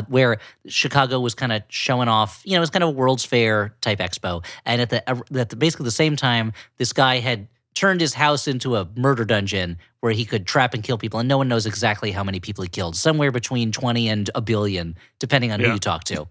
where Chicago was kind of showing off, it was kind of a World's Fair type expo. And at basically the same time, this guy had turned his house into a murder dungeon where he could trap and kill people, and no one knows exactly how many people he killed. Somewhere between 20 and a billion, depending on who you talk to.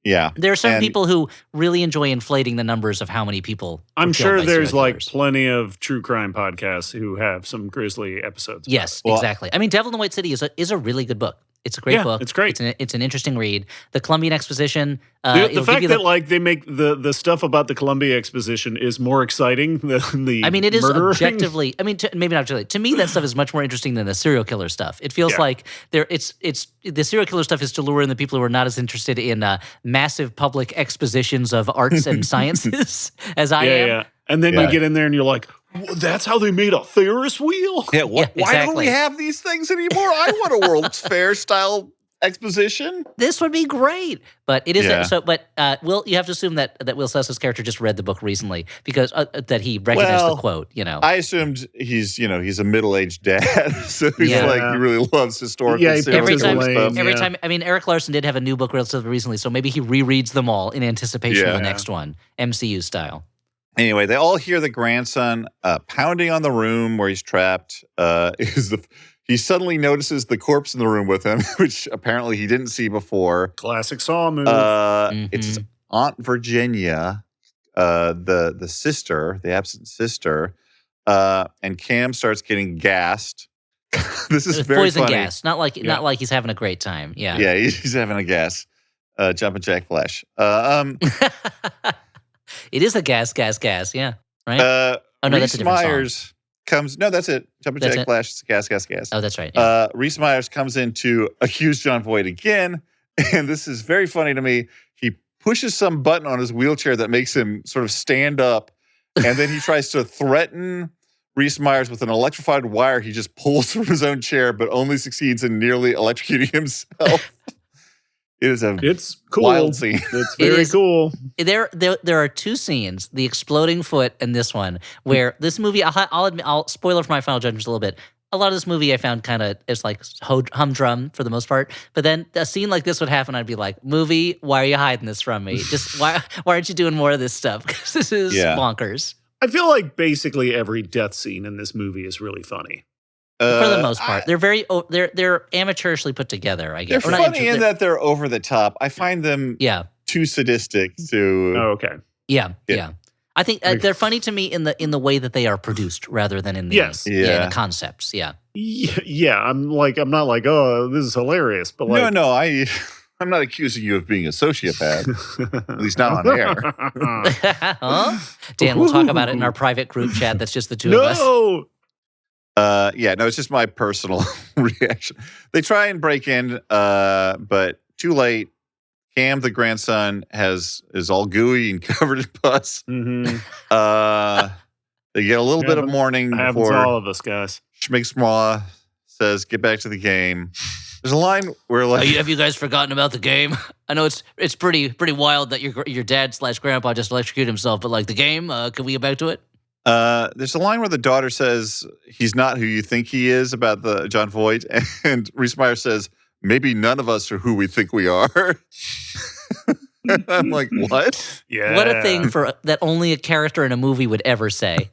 Yeah. There are some people who really enjoy inflating the numbers of how many people. I'm sure there's plenty of true crime podcasts who have some grisly episodes. Yes, exactly. I mean, Devil in the White City is a really good book. It's a great book. It's great. It's an interesting read. The Columbian Exposition. The fact that they make the stuff about the Columbia Exposition is more exciting than the. I mean, it is murdering. objectively. I mean, maybe not objectively. To me, that stuff is much more interesting than the serial killer stuff. It feels like it's the serial killer stuff is to lure in the people who are not as interested in massive public expositions of arts and sciences as I am. Yeah. And then you get in there and you're like, that's how they made a Ferris wheel? Yeah, why don't we have these things anymore? I want a World's Fair style exposition. This would be great. But it is Will, you have to assume that Will Sesso's character just read the book recently because that he recognized the quote, I assumed he's a middle-aged dad, so he's he really loves historical stuff. Every time, I mean, Eric Larson did have a new book relatively recently, so maybe he rereads them all in anticipation of the next one, MCU style. Anyway, they all hear the grandson pounding on the room where he's trapped. He suddenly notices the corpse in the room with him, which apparently he didn't see before. Classic Saw move. It's Aunt Virginia, the sister, the absent sister, and Cam starts getting gassed. This is very poison funny. Gas, not like he's having a great time. Yeah, yeah, he's having a gas. Jumping Jack Flash. It is a gas, yeah. Right? Reese Myers comes... No, that's it. Jumping Jack Flash, it's gas. Oh, that's right. Yeah. Reese Myers comes in to accuse John Voight again, and this is very funny to me. He pushes some button on his wheelchair that makes him sort of stand up, and then he tries to threaten Reese Myers with an electrified wire he just pulls from his own chair, but only succeeds in nearly electrocuting himself. It's cool. Wild scene. It's very cool. There are two scenes, the exploding foot and this one, where this movie, I'll admit, I'll spoiler for my final judgments a little bit. A lot of this movie I found kind of is like humdrum for the most part. But then a scene like this would happen, I'd be like, movie, why are you hiding this from me? Just why aren't you doing more of this stuff? Because this is bonkers. I feel like basically every death scene in this movie is really funny. For the most part, they're amateurishly put together. I guess they're funny in that they're over the top. I find them too sadistic to. Oh, okay. Yeah. I think they're funny to me in the way that they are produced rather than in the the concepts. Yeah. I'm not like, oh, this is hilarious, but like, no. I'm not accusing you of being a sociopath, at least not on air. Huh? Dan, we'll talk about it in our private group chat. That's just the two of us. It's just my personal reaction. They try and break in, but too late. Cam, the grandson, is all gooey and covered in pus. Mm-hmm. They get a little bit of mourning before all of us, guys. Schmigsmaw says, "Get back to the game." There's a line where have you guys forgotten about the game? I know it's pretty wild that your dad / grandpa just electrocuted himself, but like the game, can we get back to it? There's a line where the daughter says he's not who you think he is about the John Voight, and Reese Myers says maybe none of us are who we think we are. I'm like, what? Yeah. What a thing that only a character in a movie would ever say.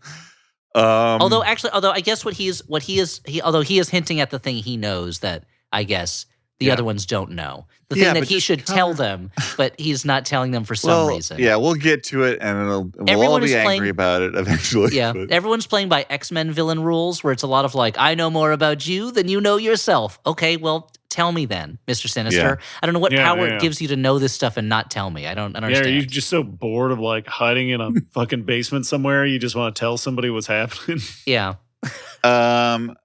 Although I guess he is hinting at the thing he knows that I guess the other ones don't know. The thing that he should tell them, but he's not telling them for some reason. Yeah, we'll get to it, and we'll all be angry about it eventually. Yeah, everyone's playing by X-Men villain rules, where it's a lot of like, I know more about you than you know yourself. Okay, well, tell me then, Mr. Sinister. I don't know what power it gives you to know this stuff and not tell me. I don't understand. Yeah, are you just so bored of like hiding in a fucking basement somewhere? You just want to tell somebody what's happening? Yeah.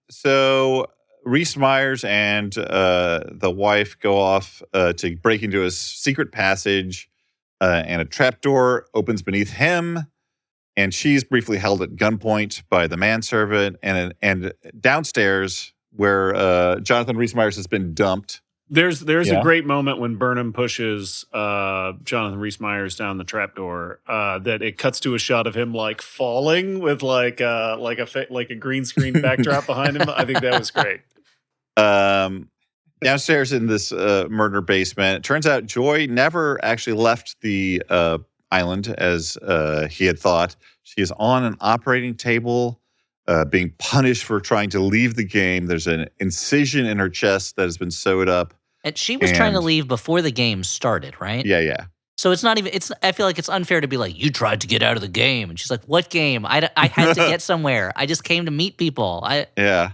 So Reese Myers and the wife go off to break into a secret passage, and a trapdoor opens beneath him, and she's briefly held at gunpoint by the manservant, and downstairs where Jonathan Reese Myers has been dumped. There's a great moment when Burnham pushes Jonathan Reese Myers down the trapdoor. That it cuts to a shot of him like falling with like a green screen backdrop behind him. I think that was great. Downstairs in this murder basement, it turns out Joy never actually left the island as he had thought. She is on an operating table, being punished for trying to leave the game. There's an incision in her chest that has been sewed up. And she was trying to leave before the game started, right? Yeah. So it's not even, I feel like it's unfair to be like, you tried to get out of the game. And she's like, what game? I had to get somewhere. I just came to meet people. Yeah.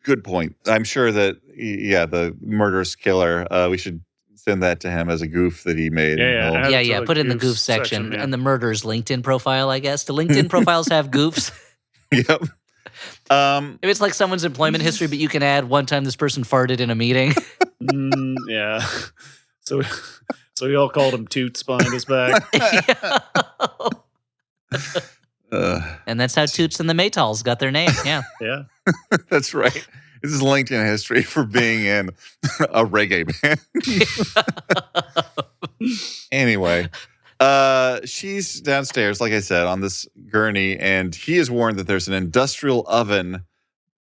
Good point. I'm sure that, the murderous killer, we should send that to him as a goof that he made. Yeah. Put it in the goof section and the murderer's LinkedIn profile, I guess. Do LinkedIn profiles have goofs? Yep. If it's like someone's employment history, but you can add one time this person farted in a meeting. Yeah. So we all called him Toots behind his back. And that's how Toots and the Maytals got their name. Yeah. Yeah. That's right. This is LinkedIn history for being in a reggae band. Anyway, she's downstairs, like I said, on this gurney, and he is warned that there's an industrial oven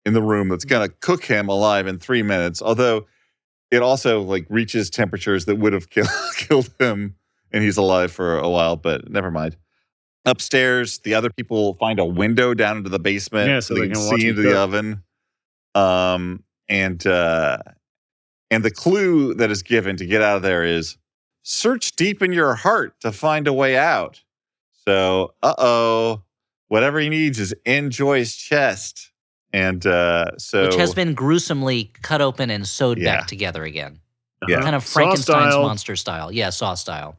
in the room that's going to cook him alive in 3 minutes, although it also like reaches temperatures that would have killed him, and he's alive for a while, but never mind. Upstairs, the other people find a window down into the basement so they can watch see into the oven. And the clue that is given to get out of there is search deep in your heart to find a way out. So, whatever he needs is in Joy's chest. And which has been gruesomely cut open and sewed back together again. Yeah. Kind of Frankenstein's monster style. Yeah, Saw style.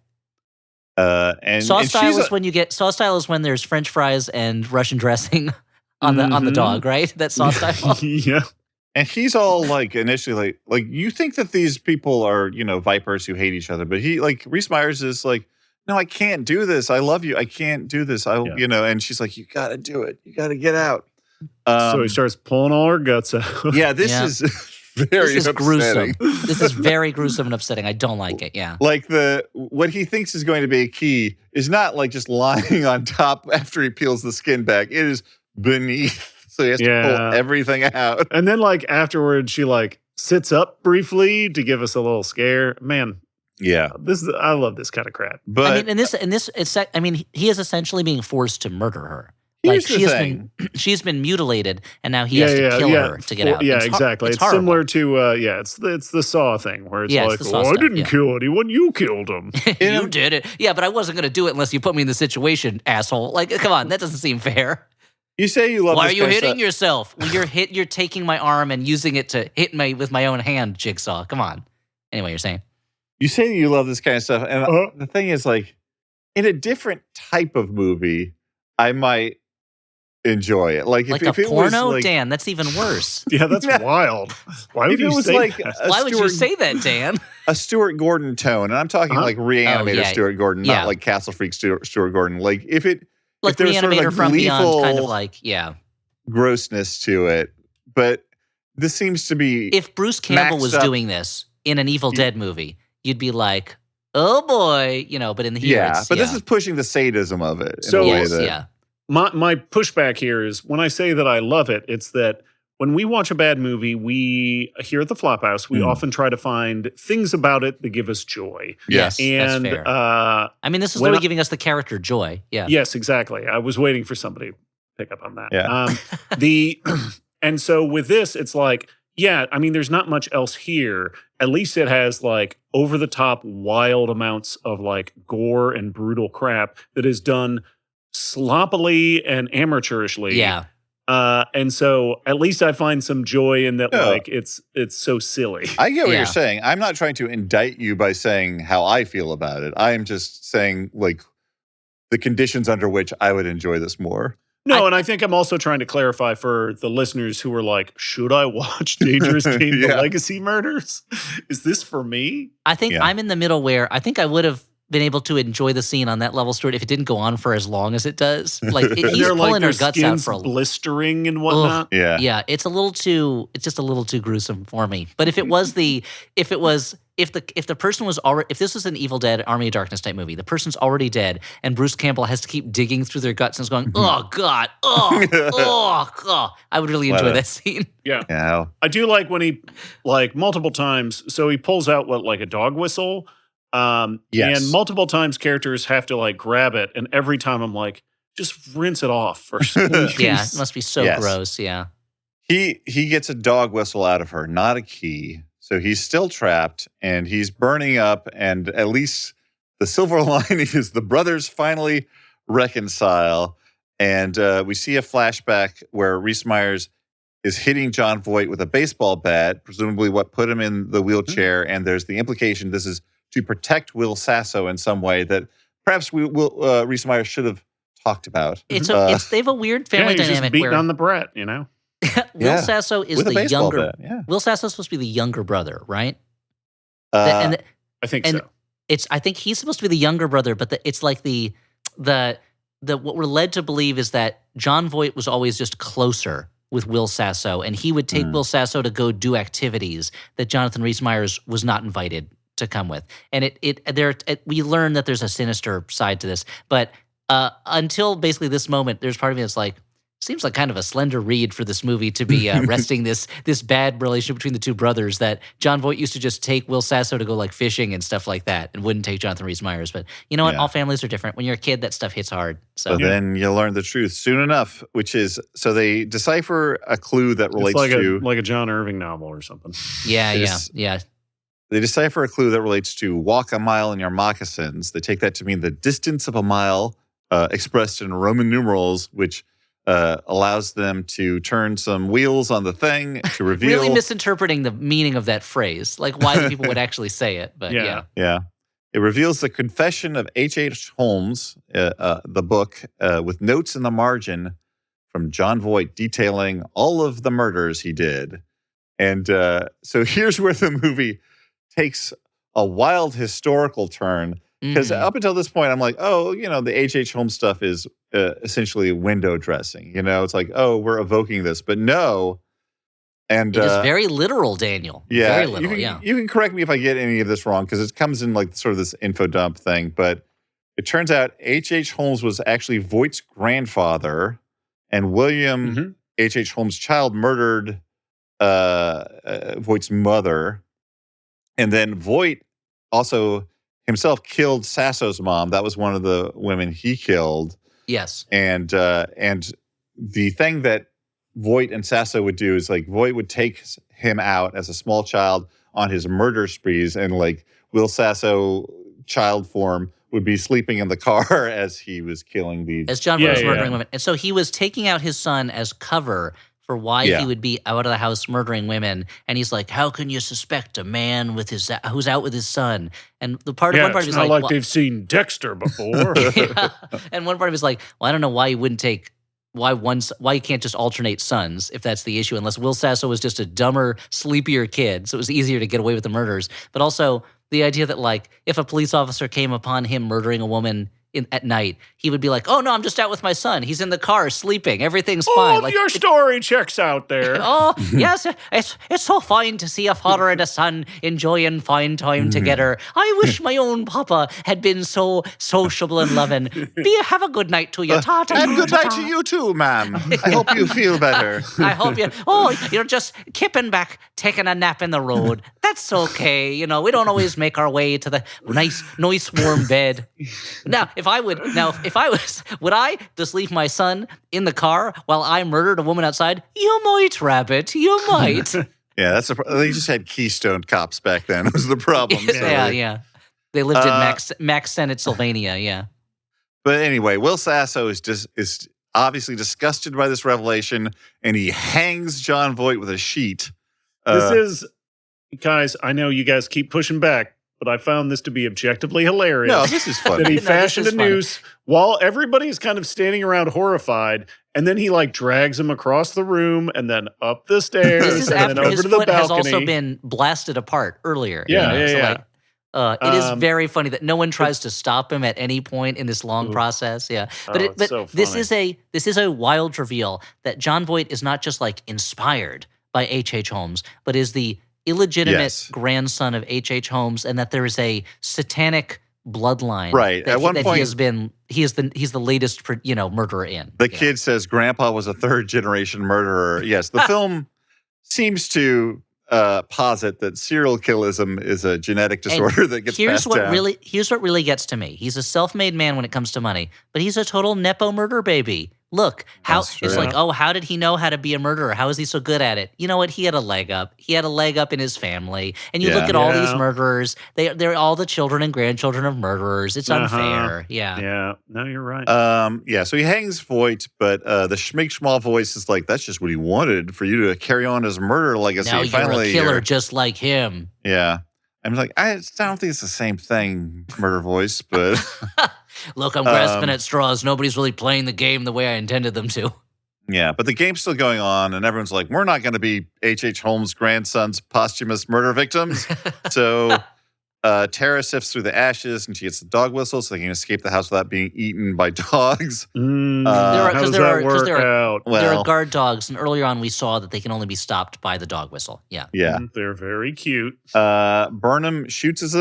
Saw style is when there's French fries and Russian dressing on the dog, right? That's Saw style. Yeah. And he's all like initially like you think that these people are, vipers who hate each other, but he like Reese Myers is like, no, I can't do this. I love you. I can't do this. And she's like, you got to do it. You got to get out. So he starts pulling all her guts out. Yeah, this is very upsetting. Gruesome. This is very gruesome and upsetting. I don't like it. Yeah. Like what he thinks is going to be a key is not like just lying on top after he peels the skin back. It is beneath. So he has to pull everything out. And then like afterwards, she like sits up briefly to give us a little scare. Man. Yeah. I love this kind of crap. But he is essentially being forced to murder her. Here's like the thing. She's been mutilated, and now he has to kill her to get out. Yeah, exactly. It's similar to it's the Saw thing where it's like, I didn't kill anyone, you killed him. You did it. Yeah, but I wasn't going to do it unless you put me in the situation, asshole. Like, come on, that doesn't seem fair. You say you love. Why are you hitting yourself? Well, you're taking my arm and using it to hit me with my own hand, Jigsaw. Come on. Anyway, you're saying. You say you love this kind of stuff, and the thing is, like, in a different type of movie, I might enjoy it. Like if a it porno, was like, Dan, that's even worse. Yeah, that's wild. Why would you say that? Why would you say that, Dan? A Stuart Gordon tone, and I'm talking like Reanimator Stuart Gordon, not like Castle Freak Stuart Gordon. Like if there was Reanimator sort of like from Beyond, kind of like grossness to it, but this seems to be. If Bruce Campbell was doing this in an Evil Dead movie, you'd be like, oh boy, but in the here, this is pushing the sadism of it. So in My pushback here is when I say that I love it, it's that when we watch a bad movie, we here at the Flophouse, we often try to find things about it that give us joy. Yes, and that's fair. This is literally giving us the character joy. Yeah. Yes, exactly. I was waiting for somebody to pick up on that. Yeah. And so with this, it's like, there's not much else here. At least it has like over the top wild amounts of like gore and brutal crap that is done sloppily and amateurishly. Yeah. And so at least I find some joy in that, Yeah. like, it's so silly. I get what Yeah. you're saying. I'm not trying to indict you by saying how I feel about it. I am just saying, like, the conditions under which I would enjoy this more. No, and I think I'm also trying to clarify for the listeners who are like, should I watch Dangerous Game, The Yeah. Legacy Murders? Is this for me? I think Yeah. I'm in the middle where I think I would have been able to enjoy the scene on that level, Stuart, if it didn't go on for as long as it does. Like And he's they're pulling like her their guts out skin's for a blistering and whatnot. Yeah. Yeah, it's just a little too gruesome for me. But if the person was already, if this was an Evil Dead Army of Darkness type movie, the person's already dead and Bruce Campbell has to keep digging through their guts and is going, oh God, oh, I would really enjoy What a- that scene. Yeah. Yeah. I do like when he, like, multiple times, so he pulls out like a dog whistle. Yes. And multiple times characters have to like grab it. And every time I'm like, just rinse it off first, please. Yeah, it must be so Yes. gross. Yeah. He gets a dog whistle out of her, not a key. So he's still trapped and he's burning up. And at least the silver lining is the brothers finally reconcile. And we see a flashback where Reese Myers is hitting John Voight with a baseball bat, presumably what put him in the wheelchair. And there's the implication this is to protect Will Sasso in some way that perhaps Reese Myers should have talked about. They have a weird family he's just dynamic beating where on the Brett, you know? Will Sasso is with a the baseball younger. bat. Yeah. Will Sasso's supposed to be the younger brother, right? Uh, I think And so. I think he's supposed to be the younger brother, but it's like the what we're led to believe is that John Voight was always just closer with Will Sasso, and he would take Will Sasso to go do activities that Jonathan Rhys Meyers was not invited to come with. And we learn that there's a sinister side to this, but until basically this moment, there's part of me that's like, seems like kind of a slender reed for this movie to be resting this bad relationship between the two brothers, that John Voight used to just take Will Sasso to go like fishing and stuff like that and wouldn't take Jonathan Rhys Meyers. But you know what? Yeah. All families are different. When you're a kid, that stuff hits hard. So But then you learn the truth soon enough, which is, so they decipher a clue that relates It's to... like a John Irving novel or something. yeah. They decipher a clue that relates to walk a mile in your moccasins. They take that to mean the distance of a mile expressed in Roman numerals, which allows them to turn some wheels on the thing to reveal... Really misinterpreting the meaning of that phrase, like why the people would actually say it. But yeah. Yeah. It reveals the confession of H.H. Holmes, the book, with notes in the margin from John Voight detailing all of the murders he did. And so here's where the movie takes a wild historical turn. Because Mhm. up until this point, I'm like, oh, the H.H. Holmes stuff is essentially window dressing. It's like, oh, we're evoking this. But no. And It is very literal, Daniel. yeah, Very literal, you can correct me if I get any of this wrong, because it comes in like sort of this info dump thing. But it turns out H.H. Holmes was actually Voight's grandfather, and William H.H. Holmes' child murdered Voight's mother. And then Voight also himself killed Sasso's mom. That was one of the women he killed. Yes. And the thing that Voight and Sasso would do is, like, Voight would take him out as a small child on his murder sprees, and like Will Sasso, child form, would be sleeping in the car as he was killing these. As John Voight was Yeah, murdering yeah. women. And so he was taking out his son as cover for why Yeah. he would be out of the house murdering women. And he's like, how can you suspect a man who's out with his son? And one part of It's me is not like, like they've seen Dexter before. yeah. And one part of me is like, well, I don't know why you wouldn't take why you can't just alternate sons if that's the issue, unless Will Sasso was just a dumber, sleepier kid, so it was easier to get away with the murders. But also the idea that, like, if a police officer came upon him murdering a woman at night, he would be like, oh no, I'm just out with my son. He's in the car sleeping. Everything's fine. Like, Your story checks out there. oh, yes, it's so fine to see a father and a son enjoying fine time together. I wish my own papa had been so sociable and loving. Have a good night to you. Ta-ta, And good night ta-ta. to you too, ma'am. I hope you feel better. I hope you're just kipping back, taking a nap in the road. That's okay. We don't always make our way to the nice warm bed. Now, if I would I just leave my son in the car while I murdered a woman outside? You might, Rabbit. You might. Yeah, they just had Keystone cops back then. Was the problem. yeah. They lived in Max Senate, Sylvania. Yeah. But anyway, Will Sasso is obviously disgusted by this revelation, and he hangs John Voight with a sheet. This is, guys, I know you guys keep pushing back, but I found this to be objectively hilarious. No, this is funny. That he No, this fashioned is a funny. noose while everybody's kind of standing around horrified, and then he like drags him across the room and then up the stairs This is and then after over his to the foot has balcony. also been blasted apart earlier. Yeah, you know? yeah, So, yeah. like, it is Um, very funny that no one tries to stop him at any point in this long Ooh. process. Yeah, but Oh, it's so this funny. is a wild reveal that John Voight is not just like inspired by H.H. Holmes, but is the illegitimate Yes. grandson of H.H. Holmes, and that there is a satanic bloodline. Right. That At one that point- he's the latest murderer in. The you know? kid says Grandpa was a third-generation murderer. Yes, the film seems to posit that serial killism is a genetic disorder that gets passed down. Here's what really gets to me. He's a self-made man when it comes to money, but he's a total nepo murder baby. Look, how That's it's true. like, oh, how did he know how to be a murderer? How is he so good at it? You know what? He had a leg up. He had a leg up in his family. And you Yeah. look at all these Yeah. murderers. They're all the children and grandchildren of murderers. It's unfair. Yeah. Yeah, no, you're right. So he hangs Voight, but the Schmick-Schmal voice is like, that's just what he wanted, for you to carry on his murder legacy. Now you're Finally, a killer you're- just like him. Yeah. I'm like, I don't think it's the same thing, murder voice, but Look, I'm grasping at straws. Nobody's really playing the game the way I intended them to. yeah. But the game's still going on, and everyone's like, we're not going to be H.H. Holmes' grandson's posthumous murder victims. So Tara sifts through the ashes, and she gets the dog whistle so they can escape the house without being eaten by dogs. How There does are- that work out? There Well, are guard dogs, and earlier on we saw that they can only be stopped by the dog whistle. Yeah. yeah. They're very cute. Burnham shoots at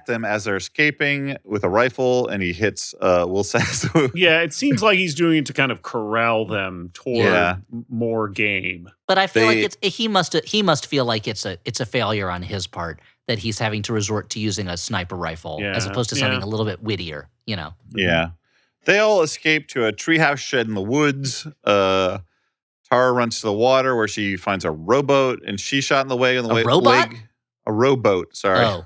them as they're escaping with a rifle, and he hits Will Sasso. Yeah, it seems like he's doing it to kind of corral them toward Yeah. more game. But I feel They- like he must feel like it's a failure on his part that he's having to resort to using a sniper rifle as Yeah, opposed to something yeah. a little bit wittier, you know. Yeah. They all escape to a treehouse shed in the woods. Tara runs to the water where she finds a rowboat, and she's shot in the way on the A way. robot? A rowboat, sorry. Oh.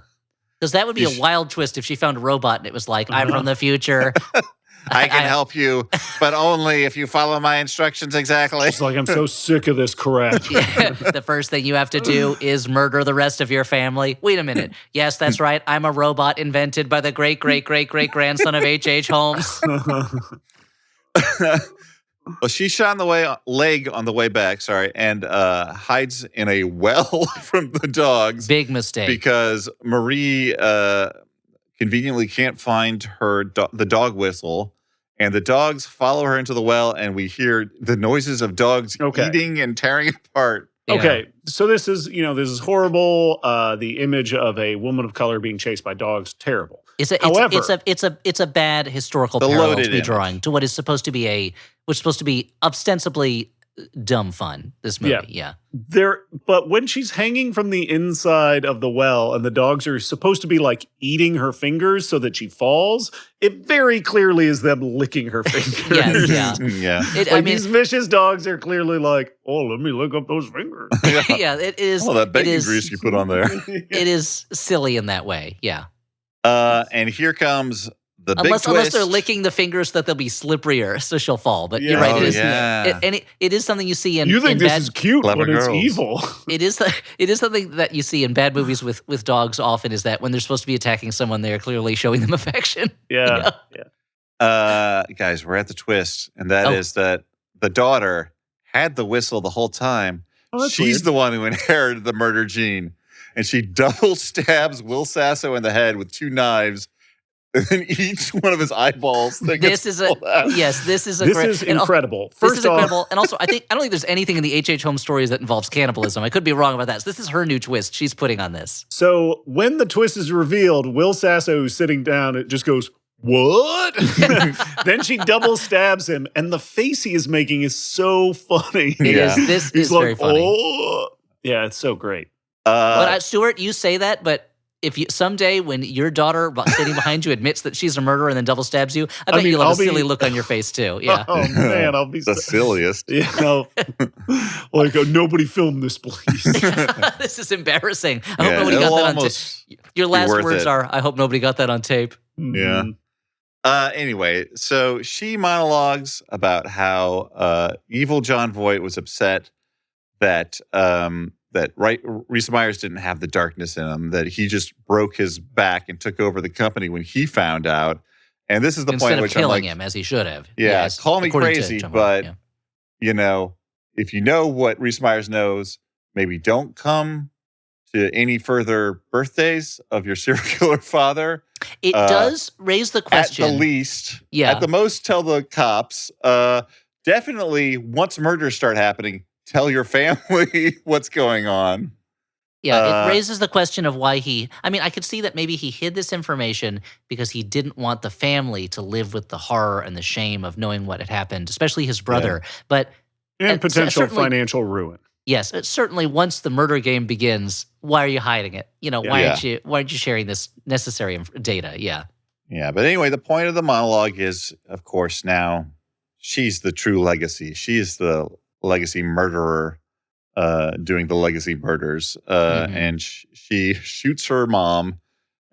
Because that would be a wild twist if she found a robot and it was like, I'm from the future. I can help you, but only if you follow my instructions exactly. It's like, I'm so sick of this crap. Yeah, the first thing you have to do is murder the rest of your family. Wait a minute. Yes, that's right. I'm a robot invented by the great, great, great, great grandson of H.H. Holmes. Well, she's shot in the leg on the way back, and hides in a well from the dogs Big mistake. because Marie conveniently can't find her the dog whistle, and the dogs follow her into the well, and we hear the noises of dogs Okay. eating and tearing apart. Yeah. Okay, so this is horrible. The image of a woman of color being chased by dogs, terrible. However- It's a bad historical The parallel loaded to be image. drawing to what is supposed to be ostensibly dumb fun. This movie, yeah. But when she's hanging from the inside of the well and the dogs are supposed to be like eating her fingers so that she falls, it very clearly is them licking her fingers. Yeah. Yeah. These vicious dogs are clearly like, oh, let me lick up those fingers. yeah, it is. Oh, that bacon it is, grease you put on there. It is silly in that way, yeah. And here comes the big twist. Unless they're licking the fingers, that they'll be slipperier, so she'll fall. But you're Yeah. right. Oh, It is. yeah. It is something you see in. You think in this bad, is cute, Clever but it's girls. evil. It is something that you see in bad movies with dogs. Often is that when they're supposed to be attacking someone, they are clearly showing them affection. Yeah. Guys, we're at the twist, and that is that the daughter had the whistle the whole time. Oh, that's She's weird. the one who inherited the murder gene, and she double stabs Will Sasso in the head with 2 knives, and then eats one of his eyeballs. That gets This is pulled out. this is a This great, is and al- incredible. This First is off, incredible, and also I don't think there's anything in the H.H. Holmes stories that involves cannibalism. I could be wrong about that. So this is her new twist she's putting on this. so when the twist is revealed, Will Sasso is sitting down. It just goes, what? Then she double stabs him, and the face he is making is so funny. It Yeah. is. This He's is like, very funny. oh. Yeah, it's so great. But Stuart, you say that, but if you someday when your daughter sitting behind you admits that she's a murderer and then double stabs you, I bet mean, you'll have I'll a be- silly look on your face too. Yeah. Oh man, I'll be the silliest. you know, like nobody film this, please. This is embarrassing. I hope Yeah, nobody it'll got that on tape. almost Your last worth words it. are, I hope nobody got that on tape. Yeah. Anyway, so she monologues about how evil John Voight was upset that Reese Myers didn't have the darkness in him, that he just broke his back and took over the company when he found out. And this is the Instead point at of which I'm killing like, him as he should have. yeah, Yes, call me according to crazy, John but Voight, if you know what Reese Myers knows, maybe don't come to any further birthdays of your serial killer father. It does raise the question. At the least. Yeah. At the most, tell the cops. Definitely, once murders start happening, tell your family what's going on. Yeah, it raises the question of why I could see that maybe he hid this information because he didn't want the family to live with the horror and the shame of knowing what had happened, especially his brother. But and potential financial ruin. Yes, certainly once the murder game begins, why are you hiding it? Why aren't you sharing this necessary data? Yeah. Yeah, but anyway, the point of the monologue is, of course, now she's the true legacy. She's the legacy murderer doing the legacy murders. And she shoots her mom,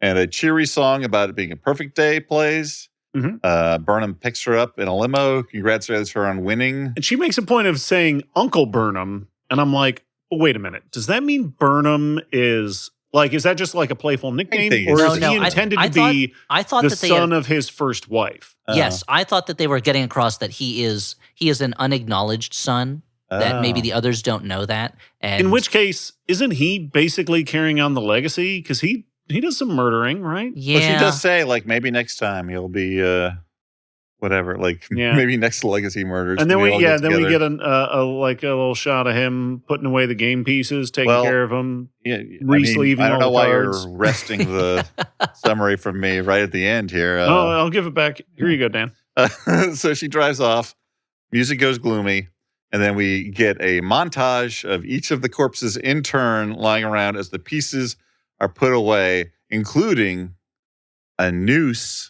and a cheery song about it being a perfect day plays. Burnham picks her up in a limo, congratulates her on winning. And she makes a point of saying Uncle Burnham. And I'm like, wait a minute. Does that mean Burnham is that just like a playful nickname? Or is he intended to be the son of his first wife? Yes, I thought that they were getting across that he is an unacknowledged son, that maybe the others don't know that. And in which case, isn't he basically carrying on the legacy? Because he does some murdering, right? Yeah. Well, she does say, maybe next time he'll be... whatever, maybe next legacy murders. And then we get a little shot of him putting away the game pieces, taking care of them. Yeah, re-sleeving I don't know all the why cards. you're wresting the summary from me right at the end here. I'll give it back. Here you go, Dan. So she drives off. Music goes gloomy, and then we get a montage of each of the corpses in turn lying around as the pieces are put away, including a noose.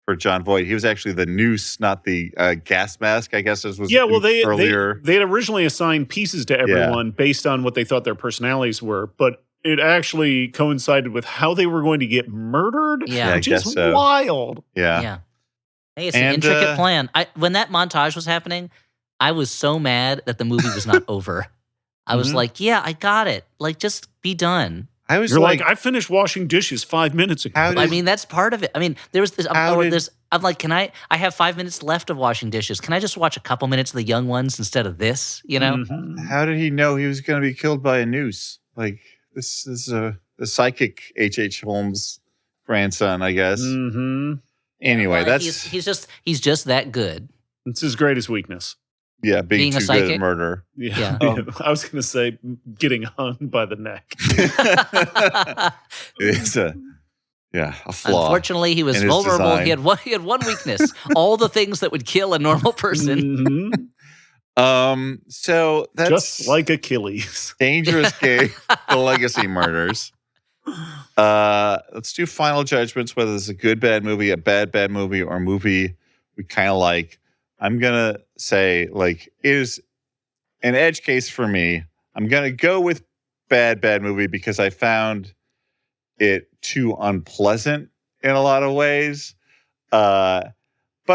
For John Voight, he was actually the noose, not the gas mask, I guess as was earlier. They had originally assigned pieces to everyone based on what they thought their personalities were, but it actually coincided with how they were going to get murdered, which is wild. Yeah. Hey, it's an intricate plan. When that montage was happening, I was so mad that the movie was not over. I was like, yeah, I got it. Just be done. You're like, I finished washing dishes 5 minutes ago. That's part of it. There was this. I'm like, I have 5 minutes left of washing dishes. Can I just watch a couple minutes of the young ones instead of this? How did he know he was going to be killed by a noose? This is the psychic H.H. Holmes grandson, I guess. Anyway, he's just that good. It's his greatest weakness. Yeah, being too good at murder. Yeah. I was going to say getting hung by the neck. It's a flaw. Unfortunately, he was vulnerable. He had one weakness. All the things that would kill a normal person. So that's just like Achilles. Dangerous Game, the legacy murders. Let's do final judgments, whether it's a good, bad movie, a bad movie, or a movie we kind of like. I'm going to say, it is an edge case for me. I'm going to go with bad movie because I found it too unpleasant in a lot of ways. But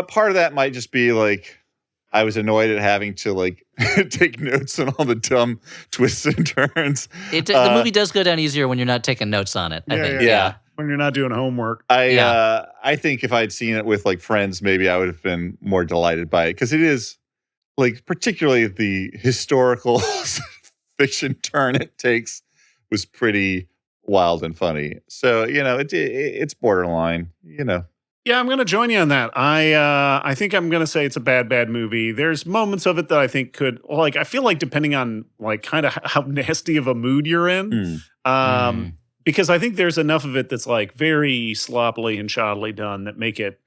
part of that might just be, I was annoyed at having to, take notes on all the dumb twists and turns. The movie does go down easier when you're not taking notes on it, I think. Yeah. When you're not doing homework. I think if I'd seen it with friends, maybe I would have been more delighted by it because it is particularly the historical fiction turn it takes was pretty wild and funny. So it's borderline. Yeah, I'm going to join you on that. I think I'm going to say it's a bad movie. There's moments of it that I think could I feel like depending on kind of how nasty of a mood you're in. Because I think there's enough of it that's very sloppily and shoddily done that make it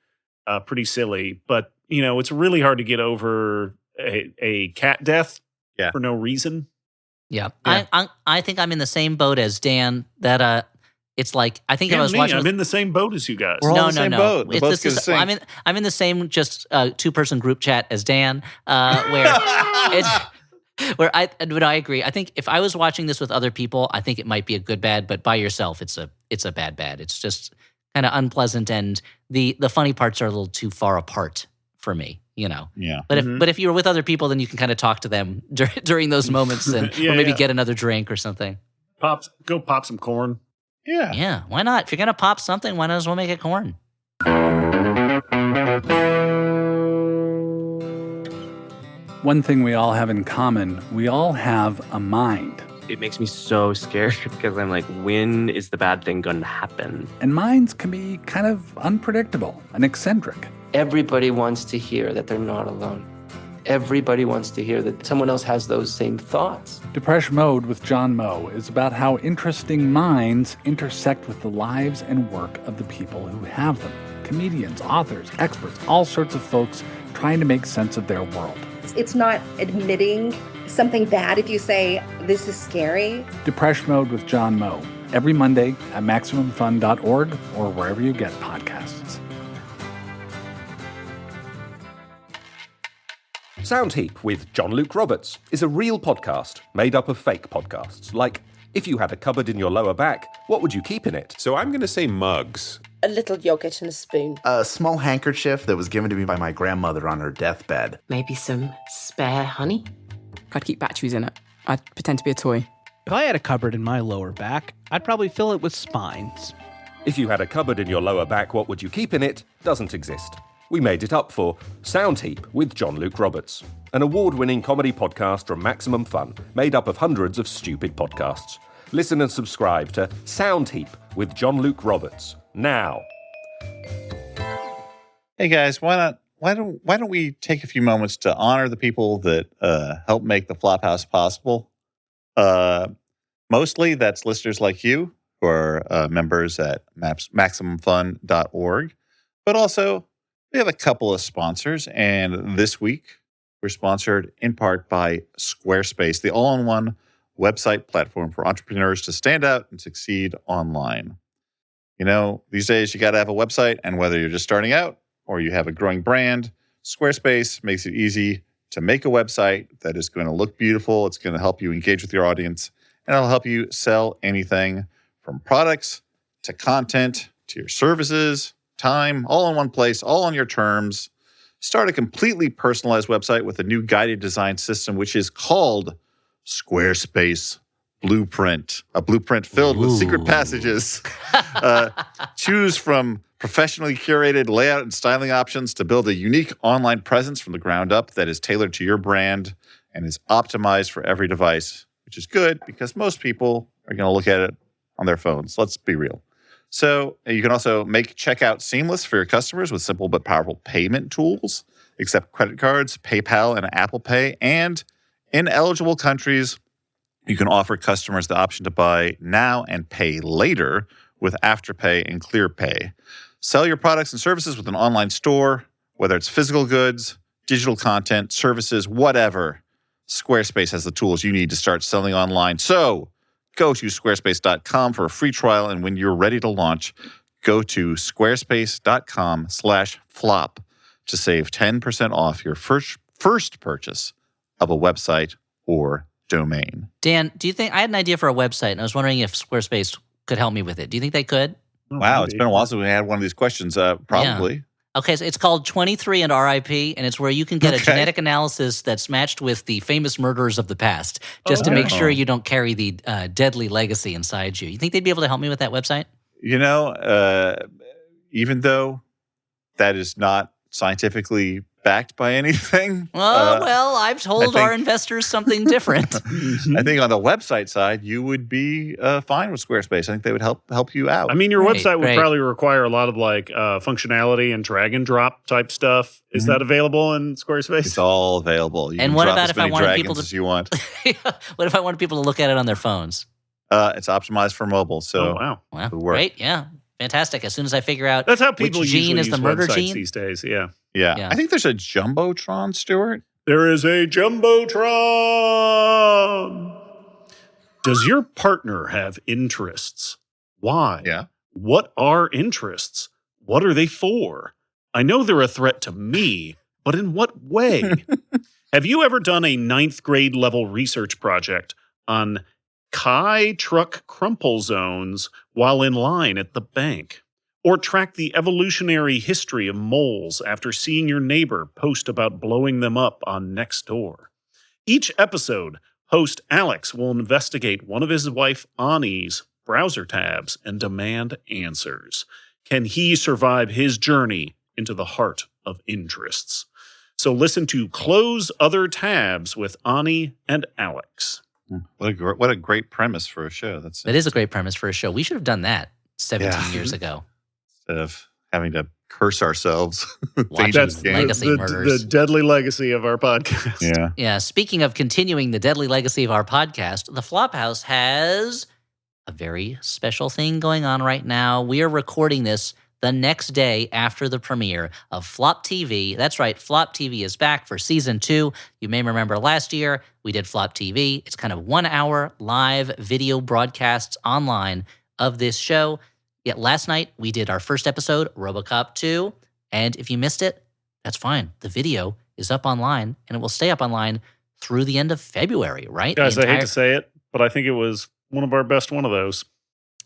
pretty silly. But, it's really hard to get over a cat death for no reason. Yeah. I think I'm in the same boat as Dan that it's I think if I was watching... I'm in the same boat as you guys. We're all in the same boat. I'm in the same just two-person group chat as Dan where it's... I agree. I think if I was watching this with other people, I think it might be a good bad, but by yourself, it's a bad. It's just kind of unpleasant, and the funny parts are a little too far apart for me. Yeah. But if you're with other people, then you can kind of talk to them during those moments, or maybe get another drink or something. Go pop some corn. Yeah. Yeah, why not? If you're gonna pop something, why not as well make it corn? One thing we all have in common, we all have a mind. It makes me so scared because I'm like, when is the bad thing going to happen? And minds can be kind of unpredictable and eccentric. Everybody wants to hear that they're not alone. Everybody wants to hear that someone else has those same thoughts. Depression Mode with John Moe is about how interesting minds intersect with the lives and work of the people who have them. Comedians, authors, experts, all sorts of folks trying to make sense of their world. It's not admitting something bad if you say, this is scary. Depression Mode with John Moe, every Monday at MaximumFun.org or wherever you get podcasts. Soundheap with John Luke Roberts is a real podcast made up of fake podcasts. Like, if you had a cupboard in your lower back, what would you keep in it? So I'm going to say mugs. A little yogurt and a spoon. A small handkerchief that was given to me by my grandmother on her deathbed. Maybe some spare honey. I'd keep batteries in it. I'd pretend to be a toy. If I had a cupboard in my lower back, I'd probably fill it with spines. If you had a cupboard in your lower back, what would you keep in it? Doesn't exist. We made it up for Soundheap with John Luke Roberts, an award-winning comedy podcast from Maximum Fun, made up of hundreds of stupid podcasts. Listen and subscribe to Soundheap with John Luke Roberts now. Hey guys, why don't we take a few moments to honor the people that help make the Flophouse possible? Mostly that's listeners like you who are members at MaximumFun.org, but also we have a couple of sponsors, and this week we're sponsored in part by Squarespace, the all-in-one website platform for entrepreneurs to stand out and succeed online. These days you got to have a website, and whether you're just starting out or you have a growing brand, Squarespace makes it easy to make a website that is going to look beautiful. It's going to help you engage with your audience, and it'll help you sell anything from products to content to your services, time, all in one place, all on your terms. Start a completely personalized website with a new guided design system, which is called Squarespace Blueprint, a blueprint filled with secret passages. Choose from professionally curated layout and styling options to build a unique online presence from the ground up that is tailored to your brand and is optimized for every device, which is good because most people are going to look at it on their phones. Let's be real. So you can also make checkout seamless for your customers with simple but powerful payment tools, accept credit cards, PayPal, and Apple Pay. And in eligible countries, you can offer customers the option to buy now and pay later with Afterpay and ClearPay. Sell your products and services with an online store, whether it's physical goods, digital content, services, whatever. Squarespace has the tools you need to start selling online. So go to squarespace.com for a free trial, and when you're ready to launch, go to squarespace.com/flop to save 10% off your first purchase of a website or domain. Dan, do you think I had an idea for a website, and I was wondering if Squarespace could help me with it? Do you think they could? Wow, it's been a while since we had one of these questions. Probably. Yeah. Okay, so it's called 23 and RIP, and it's where you can get a genetic analysis that's matched with the famous murderers of the past, just to make sure you don't carry the deadly legacy inside you. You think they'd be able to help me with that website? Even though that is not scientifically backed by anything. Well, I've told our investors something different. I think on the website side, you would be fine with Squarespace. I think they would help you out. I mean, your website would probably require a lot of functionality and drag and drop type stuff. Is that available in Squarespace? It's all available. You and can what drop about as if I many wanted dragons people to? As you want? What if I wanted people to look at it on their phones? It's optimized for mobile. So wow, great, yeah. Fantastic. As soon as I figure out that's how people which gene is the murder gene these days. Yeah. I think there's a Jumbotron, Stuart. There is a Jumbotron. Does your partner have interests? Why? Yeah. What are interests? What are they for? I know they're a threat to me, but in what way? Have you ever done a 9th grade level research project on Kai truck crumple zones while in line at the bank? Or track the evolutionary history of moles after seeing your neighbor post about blowing them up on Nextdoor. Each episode, host Alex will investigate one of his wife Ani's browser tabs and demand answers. Can he survive his journey into the heart of interests? So listen to Close Other Tabs with Ani and Alex. What a great premise for a show. That is a great premise for a show. We should have done that 17 years ago. Instead of having to curse ourselves. That's the deadly legacy of our podcast. Yeah. Yeah. Speaking of continuing the deadly legacy of our podcast, the Flophouse has a very special thing going on right now. We are recording this the next day after the premiere of Flop TV. That's right, Flop TV is back for season 2. You may remember last year we did Flop TV. It's kind of 1 hour live video broadcasts online of this show. Yet last night we did our first episode, RoboCop 2. And if you missed it, that's fine. The video is up online and it will stay up online through the end of February, right? Guys, I hate to say it, but I think it was one of our best one of those.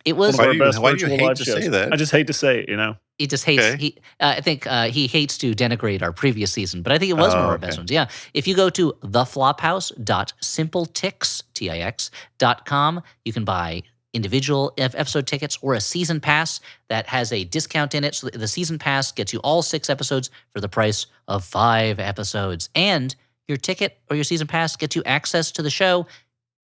It was why do you hate to say that? I just hate to say it, you know. He just hates. Okay. I think he hates to denigrate our previous season, but I think it was one of our best ones. Yeah. If you go to theflophouse.simpletix.com, you can buy individual episode tickets or a season pass that has a discount in it. So the season pass gets you all 6 episodes for the price of 5 episodes, and your ticket or your season pass gets you access to the show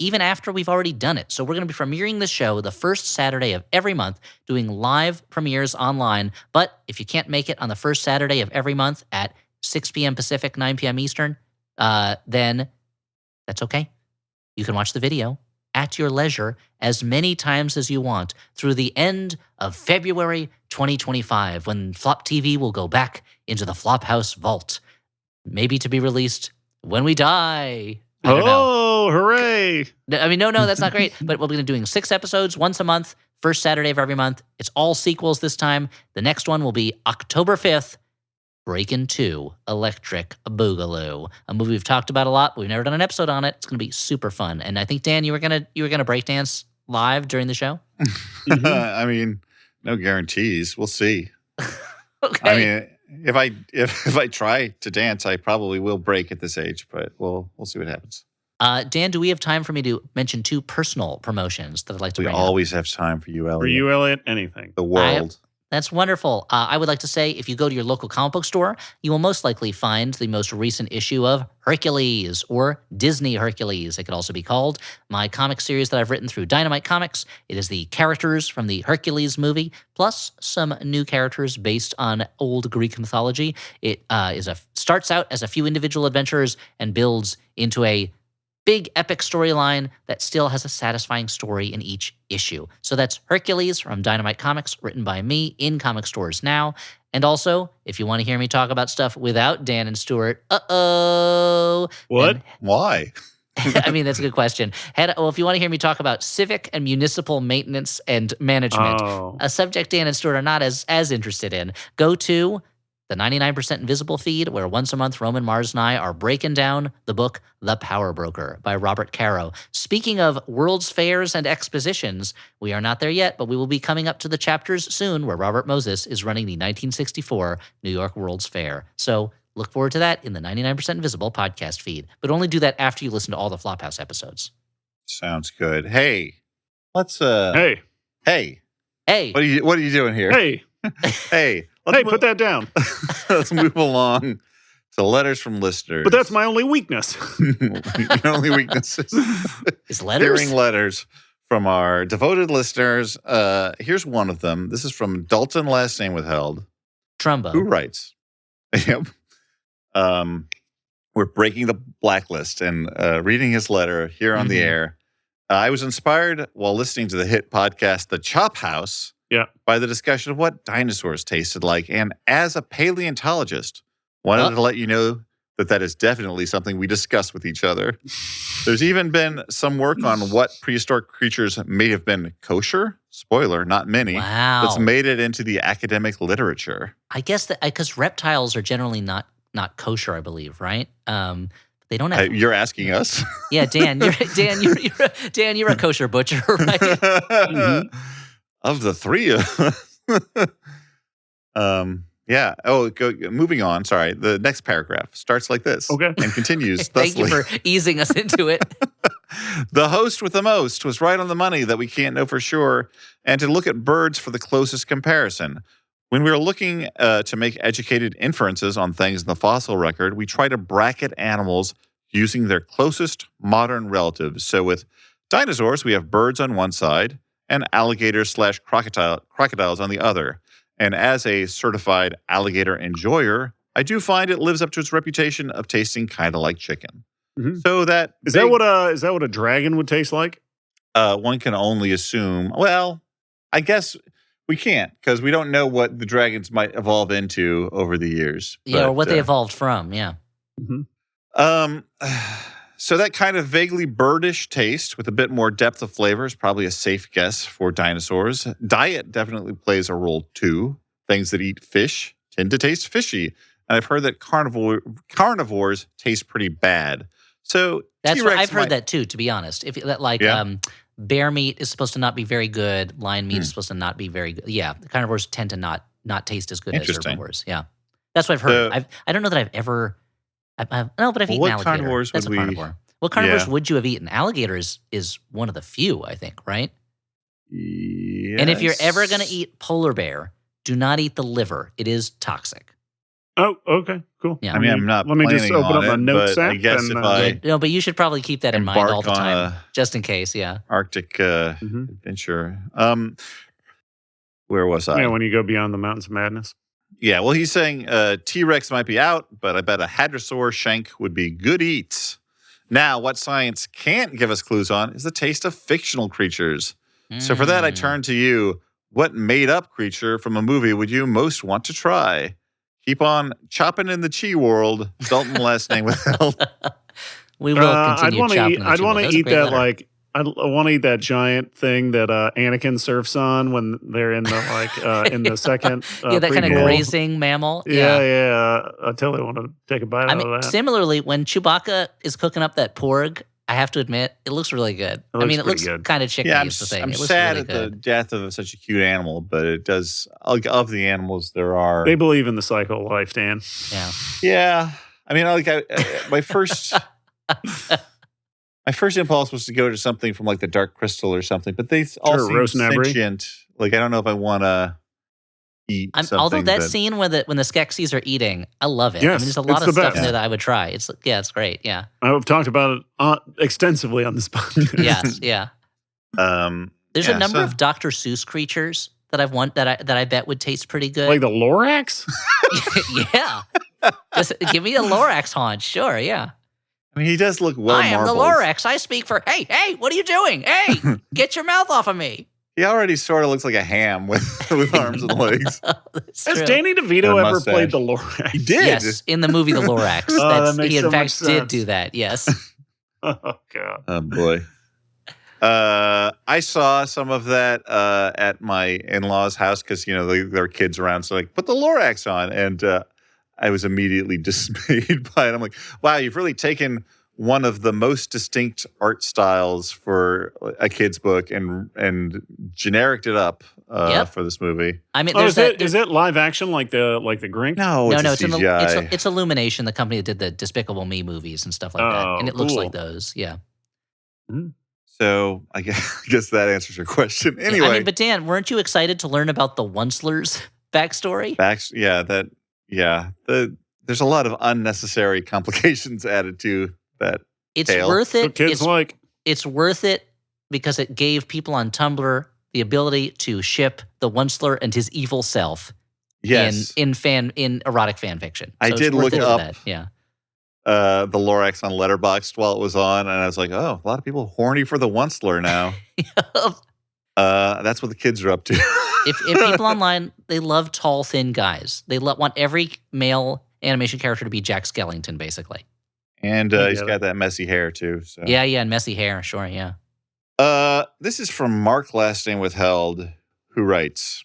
even after we've already done it. So we're going to be premiering the show the first Saturday of every month, doing live premieres online. But if you can't make it on the first Saturday of every month at 6 p.m. Pacific, 9 p.m. Eastern, then that's okay. You can watch the video at your leisure as many times as you want through the end of February 2025, when Flop TV will go back into the Flophouse vault, maybe to be released when we die. I don't know. Hooray! I mean, no, that's not great. But we're going to be doing 6 episodes once a month, first Saturday of every month. It's all sequels this time. The next one will be October 5th, Breakin' 2, Electric Boogaloo, a movie we've talked about a lot. But we've never done an episode on it. It's going to be super fun. And I think, Dan, you were gonna breakdance live during the show. I mean, no guarantees. We'll see. Okay. I mean, if I try to dance, I probably will break at this age, but we'll see what happens. Dan, do we have time for me to mention 2 personal promotions that I'd like to bring up? We always have time for you, Elliot. For you, Elliot, anything. The world. That's wonderful. I would like to say, if you go to your local comic book store, you will most likely find the most recent issue of Hercules, or Disney Hercules, it could also be called, my comic series that I've written through Dynamite Comics. It is the characters from the Hercules movie, plus some new characters based on old Greek mythology. It starts out as a few individual adventures and builds into a big epic storyline that still has a satisfying story in each issue. So that's Hercules from Dynamite Comics, written by me, in comic stores now. And also, if you want to hear me talk about stuff without Dan and Stuart, What? Why? I mean, that's a good question. If you want to hear me talk about civic and municipal maintenance and management, a subject Dan and Stuart are not as interested in, go to the 99% Invisible feed, where once a month Roman Mars and I are breaking down the book The Power Broker by Robert Caro. Speaking of World's Fairs and expositions, we are not there yet, but we will be coming up to the chapters soon where Robert Moses is running the 1964 New York World's Fair. So look forward to that in the 99% Invisible podcast feed, but only do that after you listen to all the Flophouse episodes. Sounds good. Hey, let's Hey. What are you doing here? Hey. Hey. Put that down. Let's move along to letters from listeners. But that's my only weakness. Your only weakness is letters? Hearing letters from our devoted listeners. Here's one of them. This is from Dalton, last name withheld. Trumbo. Who writes? Yep. We're breaking the blacklist and reading his letter here on the air. I was inspired while listening to the hit podcast, The Chop House, by the discussion of what dinosaurs tasted like. And as a paleontologist, wanted to let you know that is definitely something we discuss with each other. There's even been some work on what prehistoric creatures may have been kosher. Spoiler, not many. Wow. That's made it into the academic literature. I guess that because reptiles are generally not kosher, I believe, right? They don't have. You're asking us? Yeah, Dan. You're a kosher butcher, right? Of the 3 of us. Yeah. Oh, moving on. Sorry. The next paragraph starts like this. Okay. And continues. Thank you thusly. for easing us into it. The host with the most was right on the money that we can't know for sure, and to look at birds for the closest comparison. When we are looking to make educated inferences on things in the fossil record, we try to bracket animals using their closest modern relatives. So with dinosaurs, we have birds on one side and alligators/crocodiles on the other. And as a certified alligator enjoyer, I do find it lives up to its reputation of tasting kind of like chicken. Mm-hmm. So that is that what a dragon would taste like? One can only assume. Well, I guess we can't because we don't know what the dragons might evolve into over the years. Yeah, or what they evolved from. Yeah. Mm-hmm. So that kind of vaguely birdish taste with a bit more depth of flavor is probably a safe guess for dinosaurs. Diet definitely plays a role too. Things that eat fish tend to taste fishy. And I've heard that carnivores taste pretty bad. So that's T-Rex what I've heard that too, to be honest. If that bear meat is supposed to not be very good, lion meat is supposed to not be very good. Yeah, the carnivores tend to not taste as good as herbivores. Yeah. That's what I've heard. I don't know that I've ever but I've eaten what alligator. Carnivores That's would a carnivore. What carnivores would you have eaten? Alligator is one of the few, I think, right? Yes. And if you're ever going to eat polar bear, do not eat the liver. It is toxic. Oh, okay, cool. Yeah. I mean, I'm not. Let me just open up my notes app. I guess if I no, but you should probably keep that in mind all the time, just in case. Yeah. Arctic adventure. Where was I? Yeah, when you go beyond the mountains of madness. Yeah, well, he's saying T-Rex might be out, but I bet a hadrosaur shank would be good eats. Now, what science can't give us clues on is the taste of fictional creatures. So for that, I turn to you. What made-up creature from a movie would you most want to try? Keep on chopping in the chi world. Dalton last name withheld. We will continue chopping. I'd want to eat that letter. I want to eat that giant thing that Anakin surfs on when they're in the in the second. That kind of grazing mammal. Yeah. I totally want to take a bite out of that. Similarly, when Chewbacca is cooking up that porg, I have to admit, it looks really good. It looks kind of chickeny. Yeah, is the thing. I'm it looks sad really at good. the death of such a cute animal, but it does. Of the animals, there are. They believe in the cycle of life, Dan. Yeah. Yeah. I mean, my first. My first impulse was to go to something from like the Dark Crystal or something, but they all seem sentient. Like, I don't know if I want to eat something. Although that scene when the Skeksis are eating, I love it. Yes, I mean, there's a lot of stuff best. in there that I would try. It's great. Yeah. I've talked about it extensively on this podcast. Yes. Yeah. There's a number of Dr. Seuss creatures that that I bet would taste pretty good. Like the Lorax? Yeah. Just give me a Lorax haunch. Sure. Yeah. I mean, he does look well I am marbled. the Lorax. I speak for, hey, what are you doing? Hey, get your mouth off of me. He already sort of looks like a ham with arms and legs. Has Danny DeVito ever played the Lorax? He did. Yes, in the movie The Lorax. That makes he, in so fact, much did sense. do that. Yes. Oh, God. Oh, boy. I saw some of that at my in-laws' house because, there are kids around. So, put the Lorax on. And I was immediately dismayed by it. I'm like, wow, you've really taken one of the most distinct art styles for a kid's book and genericked it up for this movie. I mean, is it live action like the Grinch? No, it's CGI. It's Illumination, the company that did the Despicable Me movies and stuff like that. And it looks like those. Yeah. So I guess that answers your question. Anyway. I mean, but Dan, weren't you excited to learn about the Onslers backstory? There's a lot of unnecessary complications added to that. It's tale. worth it. So it's worth it because it gave people on Tumblr the ability to ship the Onceler and his evil self. Yes. In erotic fan fiction. So I did look up. That. Yeah. The Lorax on Letterboxd while it was on, and I was like, oh, a lot of people horny for the Onceler now. That's what the kids are up to. If people online, they love tall, thin guys. They want every male animation character to be Jack Skellington, basically. And he's got that messy hair, too. So. Yeah, and messy hair, sure, yeah. This is from Mark, last name withheld, who writes...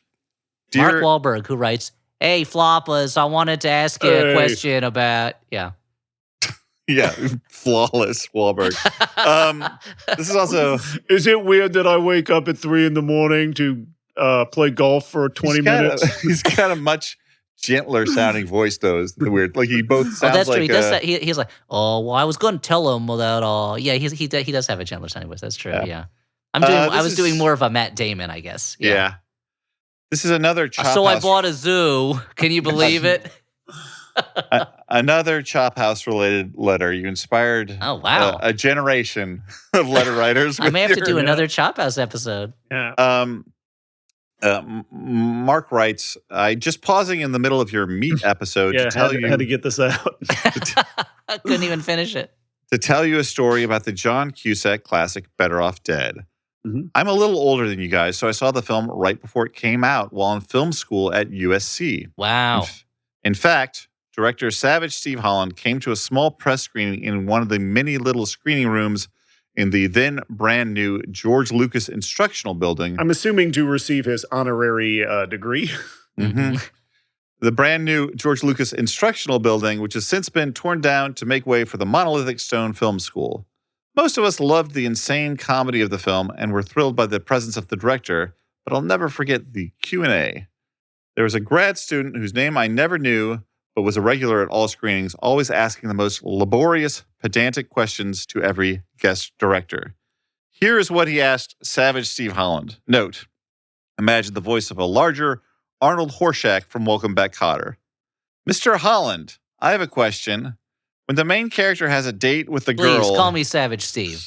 Mark Wahlberg, who writes, hey, Floppas, I wanted to ask you a question about... Yeah. Yeah, flawless Wahlberg. This is also... Is it weird that I wake up at 3 a.m. to play golf for 20 minutes? He's got a much gentler sounding voice, though. Is the weird. Like he both sounds that's true. like He does that. He's like, oh, well, I was going to tell him that. Yeah, he does have a gentler sounding voice. That's true. Yeah. I was doing more of a Matt Damon, I guess. Yeah. This is another Chop So House. I bought a zoo. Can you believe it? Another Chop House related letter. You inspired a generation of letter writers. I may have to do another Chop House episode. Yeah. Mark writes, I just pausing in the middle of your meat episode to tell you. Had to get this out. I couldn't even finish it. To tell you a story about the John Cusack classic Better Off Dead. Mm-hmm. I'm a little older than you guys, so I saw the film right before it came out while in film school at USC. Wow. In fact, director Savage Steve Holland came to a small press screening in one of the many little screening rooms in the then brand new George Lucas Instructional Building. I'm assuming to receive his honorary degree. Mm-hmm. The brand new George Lucas Instructional Building, which has since been torn down to make way for the monolithic stone film school. Most of us loved the insane comedy of the film and were thrilled by the presence of the director, but I'll never forget the Q&A. There was a grad student whose name I never knew, but was a regular at all screenings, always asking the most laborious, pedantic questions to every guest director. Here is what he asked Savage Steve Holland. Note, imagine the voice of a larger Arnold Horshack from Welcome Back, Kotter. Mr. Holland, I have a question. When the main character has a date with the girl... Please, call me Savage Steve.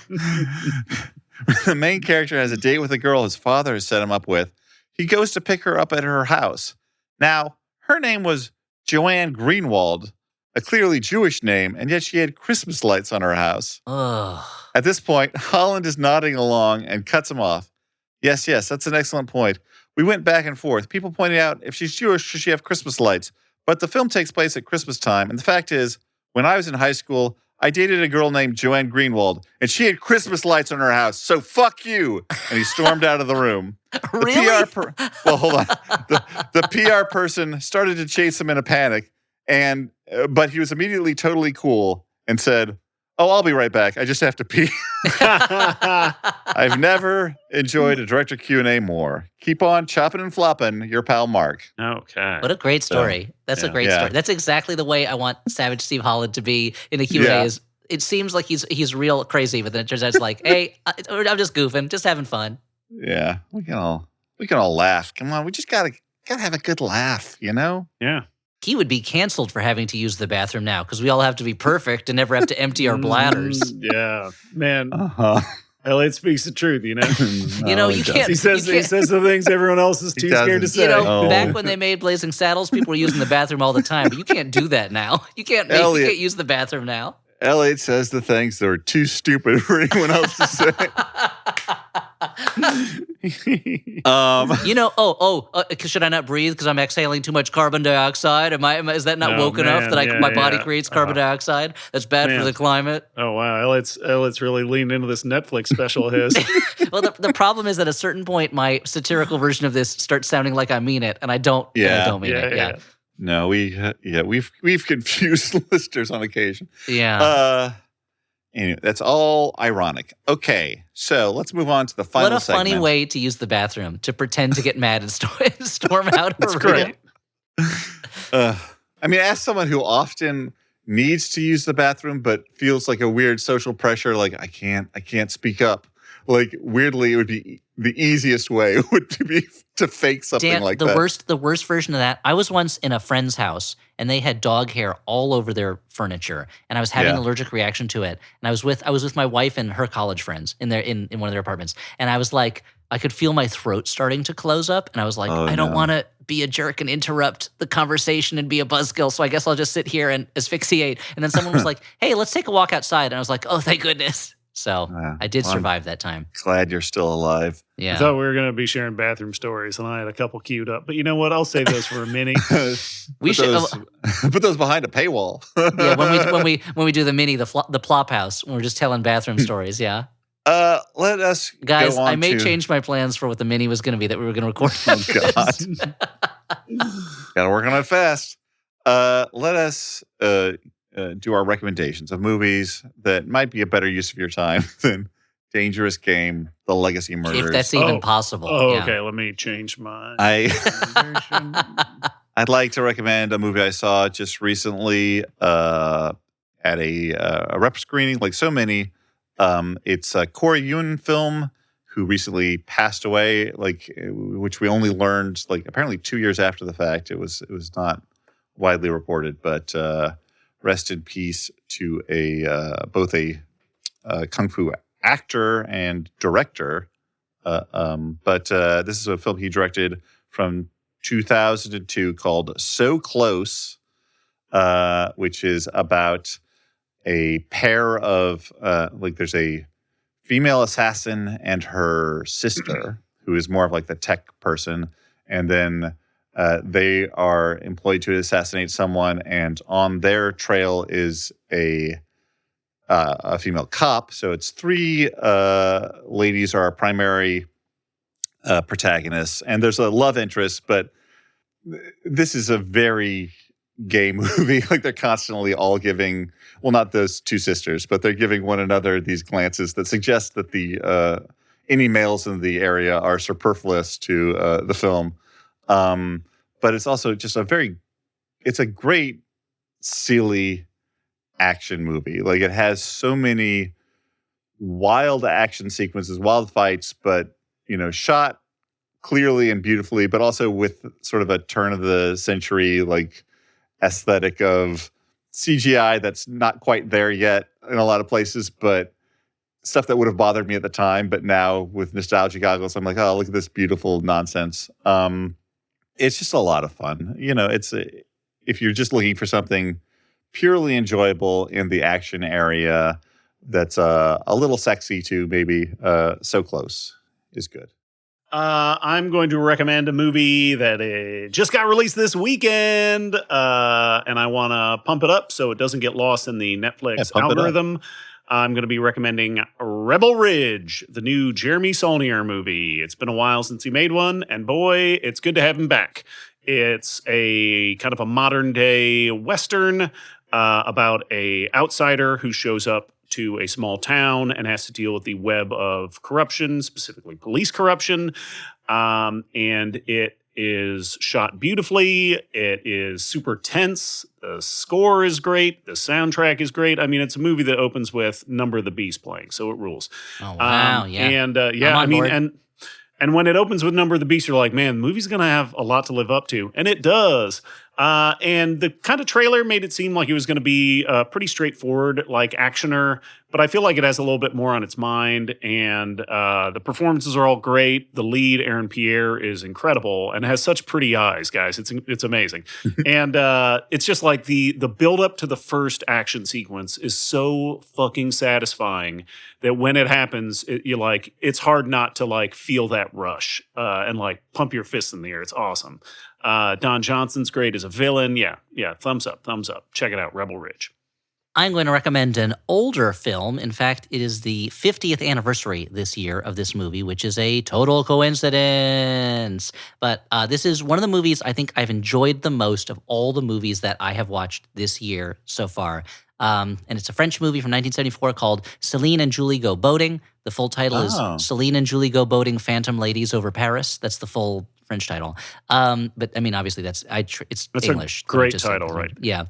When the main character has a date with a girl his father has set him up with, he goes to pick her up at her house. Now, her name was Joanne Greenwald, a clearly Jewish name, and yet she had Christmas lights on her house. Ugh. At this point, Holland is nodding along and cuts him off. Yes, that's an excellent point. We went back and forth. People pointed out, if she's Jewish, should she have Christmas lights? But the film takes place at Christmas time, and the fact is, when I was in high school, I dated a girl named Joanne Greenwald, and she had Christmas lights on her house, so fuck you! And he stormed out of the room. Really? Well, hold on. The PR person started to chase him in a panic, but he was immediately totally cool and said, oh, I'll be right back. I just have to pee. I've never enjoyed a director Q&A more. Keep on chopping and flopping, your pal Mark. Okay. What a great story. That's a great story. That's exactly the way I want Savage Steve Holland to be in a Q&A. Yeah. It seems like he's real crazy, but then it turns out it's like, hey, I'm just goofing, just having fun. Yeah, we can all laugh. Come on, we just gotta have a good laugh, you know? Yeah. He would be canceled for having to use the bathroom now because we all have to be perfect and never have to empty our bladders. Yeah, man. Uh-huh. Elliot speaks the truth, you know. You can't. He says the things everyone else is too scared to say. Back when they made Blazing Saddles, people were using the bathroom all the time, but you can't do that now. You can't use the bathroom now. Elliot says the things that are too stupid for anyone else to say. Should I not breathe because I'm exhaling too much carbon dioxide? Is that not woke enough that my body creates carbon dioxide? That's bad for the climate. Oh wow, Elliot's really leaned into this Netflix special of his. Well, the problem is at a certain point, my satirical version of this starts sounding like I mean it, and I don't. I don't mean it. Yeah. No, we've confused listeners on occasion. Yeah. Anyway, that's all ironic. Okay, so let's move on to the final segment. What a funny way to use the bathroom, to pretend to get mad and storm out. That's great. I mean, as someone who often needs to use the bathroom but feels like a weird social pressure, like I can't speak up. Like weirdly, it would be the easiest way would be to fake something Dan, like the that. The worst version of that. I was once in a friend's house and they had dog hair all over their furniture, and I was having an allergic reaction to it. And I was with my wife and her college friends in one of their apartments, and I was like, I could feel my throat starting to close up, and I was like, I don't want to be a jerk and interrupt the conversation and be a buzzkill, so I guess I'll just sit here and asphyxiate. And then someone was like, hey, let's take a walk outside, and I was like, oh, thank goodness. So I did survive that time. Glad you're still alive. Yeah. I thought we were going to be sharing bathroom stories, and I had a couple queued up. But you know what? I'll save those for a mini. We should put those behind a paywall. Yeah, when we do the mini, the plop house, when we're just telling bathroom stories. Yeah. Let us guys. Go on I may change my plans for what the mini was going to be that we were going to record. Oh God. Got to work on it fast. Let us do our recommendations of movies that might be a better use of your time than Dangerous Game, The Legacy Murders. If that's even possible. Oh, yeah. okay. Let me change my I'd like to recommend a movie I saw just recently at a rep screening, like so many. It's a Corey Yuen film who recently passed away, which we only learned apparently 2 years after the fact. It was not widely reported, but rest in peace to both a kung fu actor and director. But this is a film he directed from 2002 called So Close, which is about a pair of there's a female assassin and her sister who is more of the tech person, and then they are employed to assassinate someone, and on their trail is a female cop. So it's three ladies are our primary protagonists, and there's a love interest, but this is a very gay movie. They're constantly all giving, well, not those two sisters, but they're giving one another these glances that suggest that the any males in the area are superfluous to the film. But it's also just it's a great, silly action movie. It has so many wild action sequences, wild fights, but shot clearly and beautifully, but also with sort of a turn of the century aesthetic of CGI that's not quite there yet in a lot of places, but stuff that would have bothered me at the time. But now with nostalgia goggles, I'm like, oh, look at this beautiful nonsense. It's just a lot of fun. If you're just looking for something purely enjoyable in the action area that's a little sexy too, maybe So Close is good. I'm going to recommend a movie that just got released this weekend, and I want to pump it up so it doesn't get lost in the Netflix algorithm. I'm going to be recommending Rebel Ridge, the new Jeremy Saulnier movie. It's been a while since he made one, and boy, it's good to have him back. It's a kind of a modern-day Western about a outsider who shows up to a small town and has to deal with the web of corruption, specifically police corruption. And it is shot beautifully. It is super tense. The score is great. The soundtrack is great. I mean, it's a movie that opens with Number of the Beast playing, so it rules. Oh, wow. Yeah. And I mean, and when it opens with Number of the Beast, you're like, man, the movie's going to have a lot to live up to. And it does. And the kind of trailer made it seem like it was going to be pretty straightforward, actioner. But I feel like it has a little bit more on its mind. And the performances are all great. The lead, Aaron Pierre, is incredible and has such pretty eyes, guys. It's amazing. And it's just the build-up to the first action sequence is so fucking satisfying that when it happens, it's hard not to feel that rush and pump your fists in the air. It's awesome. Don Johnson's great as a villain. Yeah. Thumbs up. Check it out, Rebel Ridge. I'm going to recommend an older film. In fact, it is the 50th anniversary this year of this movie, which is a total coincidence. But this is one of the movies I think I've enjoyed the most of all the movies that I have watched this year so far. And it's a French movie from 1974 called Céline and Julie Go Boating. The full title is Céline and Julie Go Boating, Phantom Ladies Over Paris. That's the full French title. But I mean, obviously it's English. A great title, right? Yeah.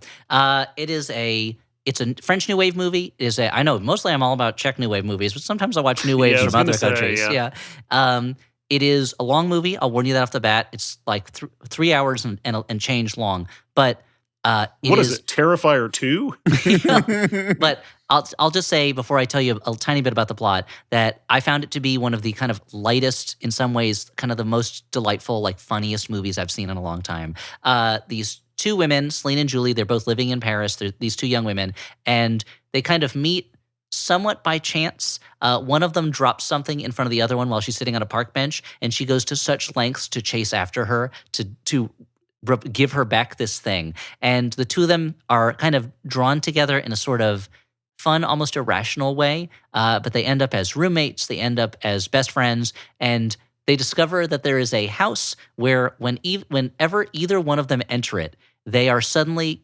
It's a French New Wave movie. I know mostly I'm all about Czech New Wave movies, but sometimes I watch New Waves from other countries. Yeah. It is a long movie. I'll warn you that off the bat. It's 3 hours and change long. But what is it? Terrifier 2? But I'll just say before I tell you a tiny bit about the plot that I found it to be one of the kind of lightest, in some ways, kind of the most delightful, funniest movies I've seen in a long time. These two women, Céline and Julie, they're both living in Paris. They're these two young women, and they kind of meet somewhat by chance. One of them drops something in front of the other one while she's sitting on a park bench, and she goes to such lengths to chase after her to give her back this thing. And the two of them are kind of drawn together in a sort of fun, almost irrational way, but they end up as roommates. They end up as best friends, and they discover that there is a house where whenever either one of them enter it, they suddenly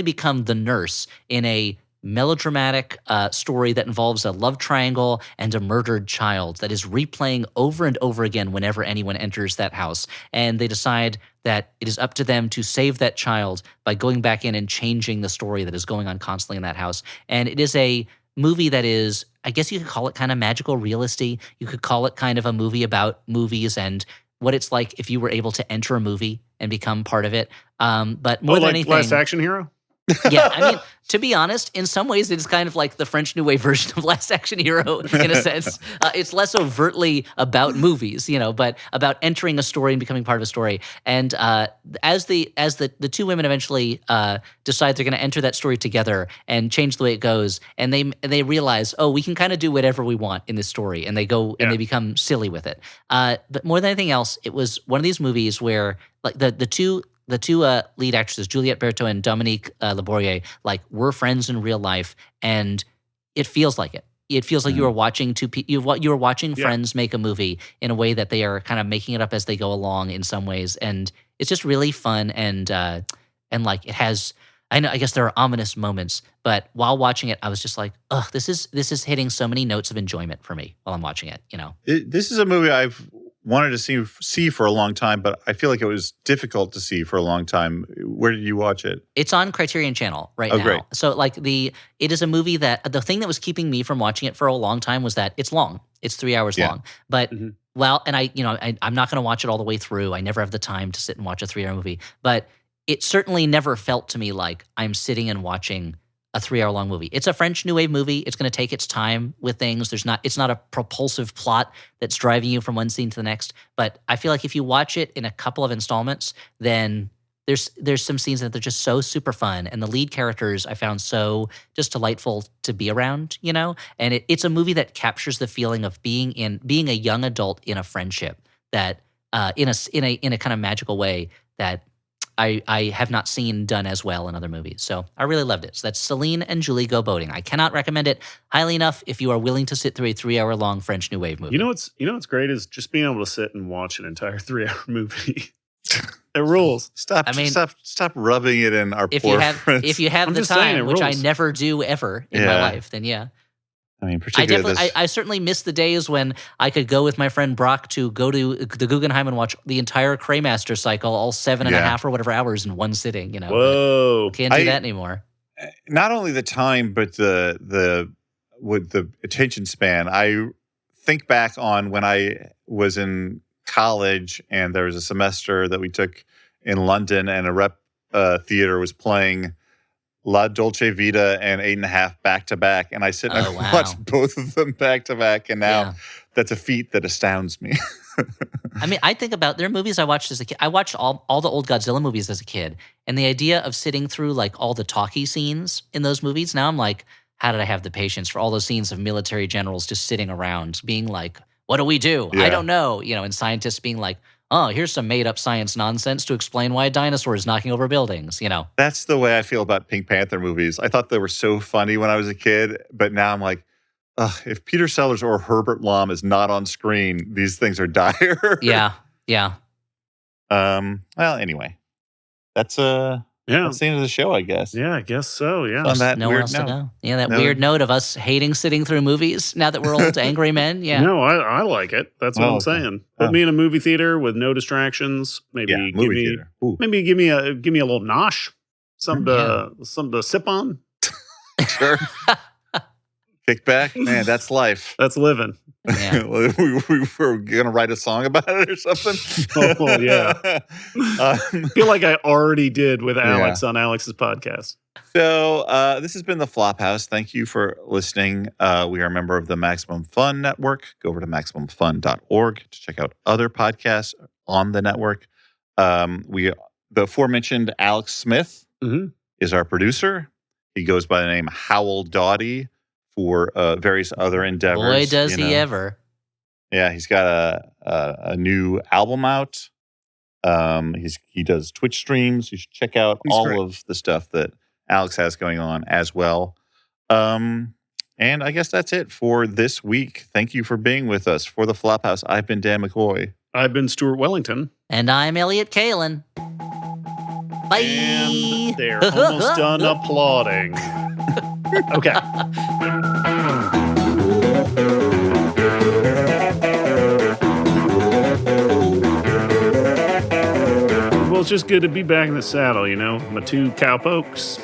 become the nurse in a melodramatic story that involves a love triangle and a murdered child that is replaying over and over again whenever anyone enters that house. And they decide that it is up to them to save that child by going back in and changing the story that is going on constantly in that house. And it is a movie that is, I guess you could call it kind of magical realisty. You could call it kind of a movie about movies and what it's like if you were able to enter a movie and become part of it. But more than like anything, Last Action Hero? Yeah, I mean, to be honest, in some ways, it's kind of like the French New Wave version of Last Action Hero in a sense. It's less overtly about movies, but about entering a story and becoming part of a story. And as the two women eventually decide they're going to enter that story together and change the way it goes, and they realize, oh, we can kind of do whatever we want in this story, and they go and they become silly with it. But more than anything else, it was one of these movies where like the two lead actresses, Juliette Berthaud and Dominique Labourier, like were friends in real life, and it feels like it. It feels like you are watching you are watching friends make a movie in a way that they are kind of making it up as they go along in some ways, and it's just really fun and like it has. I guess there are ominous moments, but while watching it, I was just like, ugh, this is hitting so many notes of enjoyment for me while I'm watching it. This is a movie I've wanted to see for a long time, but I feel like it was difficult to see for a long time. Where did you watch it? It's on Criterion Channel right now. Great. So like it is a movie that the thing that was keeping me from watching it for a long time was that it's long. It's 3 hours long. But well, and I'm not going to watch it all the way through. I never have the time to sit and watch a 3-hour movie. But it certainly never felt to me like I'm sitting and watching a 3-hour-long movie. It's a French New Wave movie. It's going to take its time with things. It's not a propulsive plot that's driving you from one scene to the next. But I feel like if you watch it in a couple of installments, then there's some scenes that they're just so super fun, and the lead characters I found so just delightful to be around. And it's a movie that captures the feeling of being a young adult in a friendship that in a kind of magical way that I have not seen done as well in other movies. So I really loved it. So that's Celine and Julie Go Boating. I cannot recommend it highly enough if you are willing to sit through a 3-hour-long French New Wave movie. You know what's great is just being able to sit and watch an entire 3-hour movie. It rules. Stop rubbing it in our if poor you have friends. If you have the time, which I never do ever in my life, then yeah. I mean, particularly I certainly miss the days when I could go with my friend Brock to go to the Guggenheim and watch the entire Craymaster cycle, all 7.5 or whatever hours in one sitting. Whoa! Can't do that anymore. Not only the time, but the attention span. I think back on when I was in college, and there was a semester that we took in London, and a rep theater was playing La Dolce Vita and 8.5 back to back, and I sit and watch both of them back to back, and now that's a feat that astounds me. I mean, I think about there are movies I watched as a kid. I watched all the old Godzilla movies as a kid, and the idea of sitting through like all the talkie scenes in those movies. Now I'm like, how did I have the patience for all those scenes of military generals just sitting around, being like, "What do we do? I don't know," and scientists being like, "Oh, here's some made-up science nonsense to explain why a dinosaur is knocking over buildings," That's the way I feel about Pink Panther movies. I thought they were so funny when I was a kid, but now I'm like, if Peter Sellers or Herbert Lom is not on screen, these things are dire. Yeah. Well, anyway, that's that's the end of the show, I guess. Yeah, I guess so. Yeah. On that nowhere else to go. Yeah, that weird note of us hating sitting through movies now that we're old angry men. Yeah. No, I like it. That's what I'm saying. Put me in a movie theater with no distractions. Maybe maybe give me a little nosh, something to sip on. Sure. Kick back, man. That's life. That's living. Yeah. we were gonna write a song about it or something. Oh yeah. I feel like I already did with Alex on Alex's podcast. So this has been the Flophouse. Thank you for listening. We are a member of the Maximum Fun Network. Go over to MaximumFun.org to check out other podcasts on the network. The aforementioned Alex Smith is our producer. He goes by the name Howell Doughty for various other endeavors. Boy, does he ever. Yeah, he's got a new album out. He does Twitch streams. You should check out all of the stuff that Alex has going on as well. And I guess that's it for this week. Thank you for being with us. For the Flophouse, I've been Dan McCoy. I've been Stuart Wellington. And I'm Elliot Kalin. Bye. And they're almost done applauding. Okay. Well, it's just good to be back in the saddle, you know? My 2 cowpokes.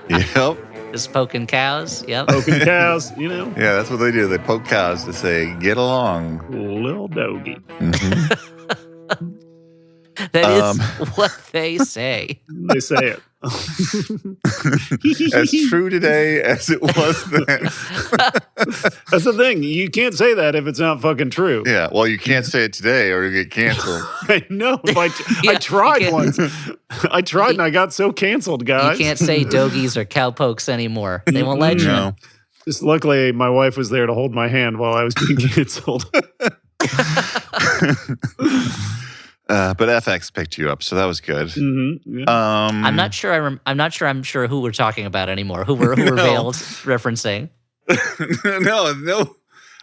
Yep. Just poking cows. Yep. Poking cows, you know? Yeah, that's what they do. They poke cows to say, get along. Little doggy. Mm-hmm. That is what they say. They say it. As true today as it was then. That's the thing. You can't say that if it's not fucking true. Yeah, well, you can't say it today or you get canceled. I know. I tried once. I tried and I got so canceled, guys. You can't say dogies or cowpokes anymor. They won't let you. No. Just luckily, my wife was there to hold my hand while I was being canceled. But FX picked you up, so that was good. Mm-hmm, yeah. I'm not sure. I'm sure who we're talking about anymore. Who we're veiled referencing. No.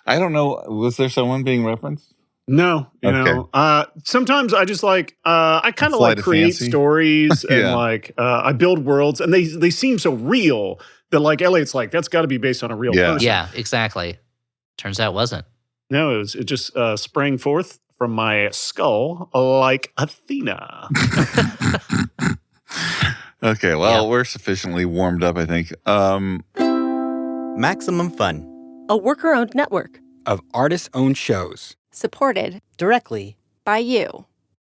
I don't know. Was there someone being referenced? No, you know. Sometimes I just like I kind of like create stories and like I build worlds, and they seem so real that like Elliot's like that's got to be based on a real person. Yeah, exactly. Turns out it wasn't. No, it just sprang forth from my skull like Athena. Okay, well, we're sufficiently warmed up, I think. Maximum Fun. A worker-owned network of artist-owned shows. supported directly by you.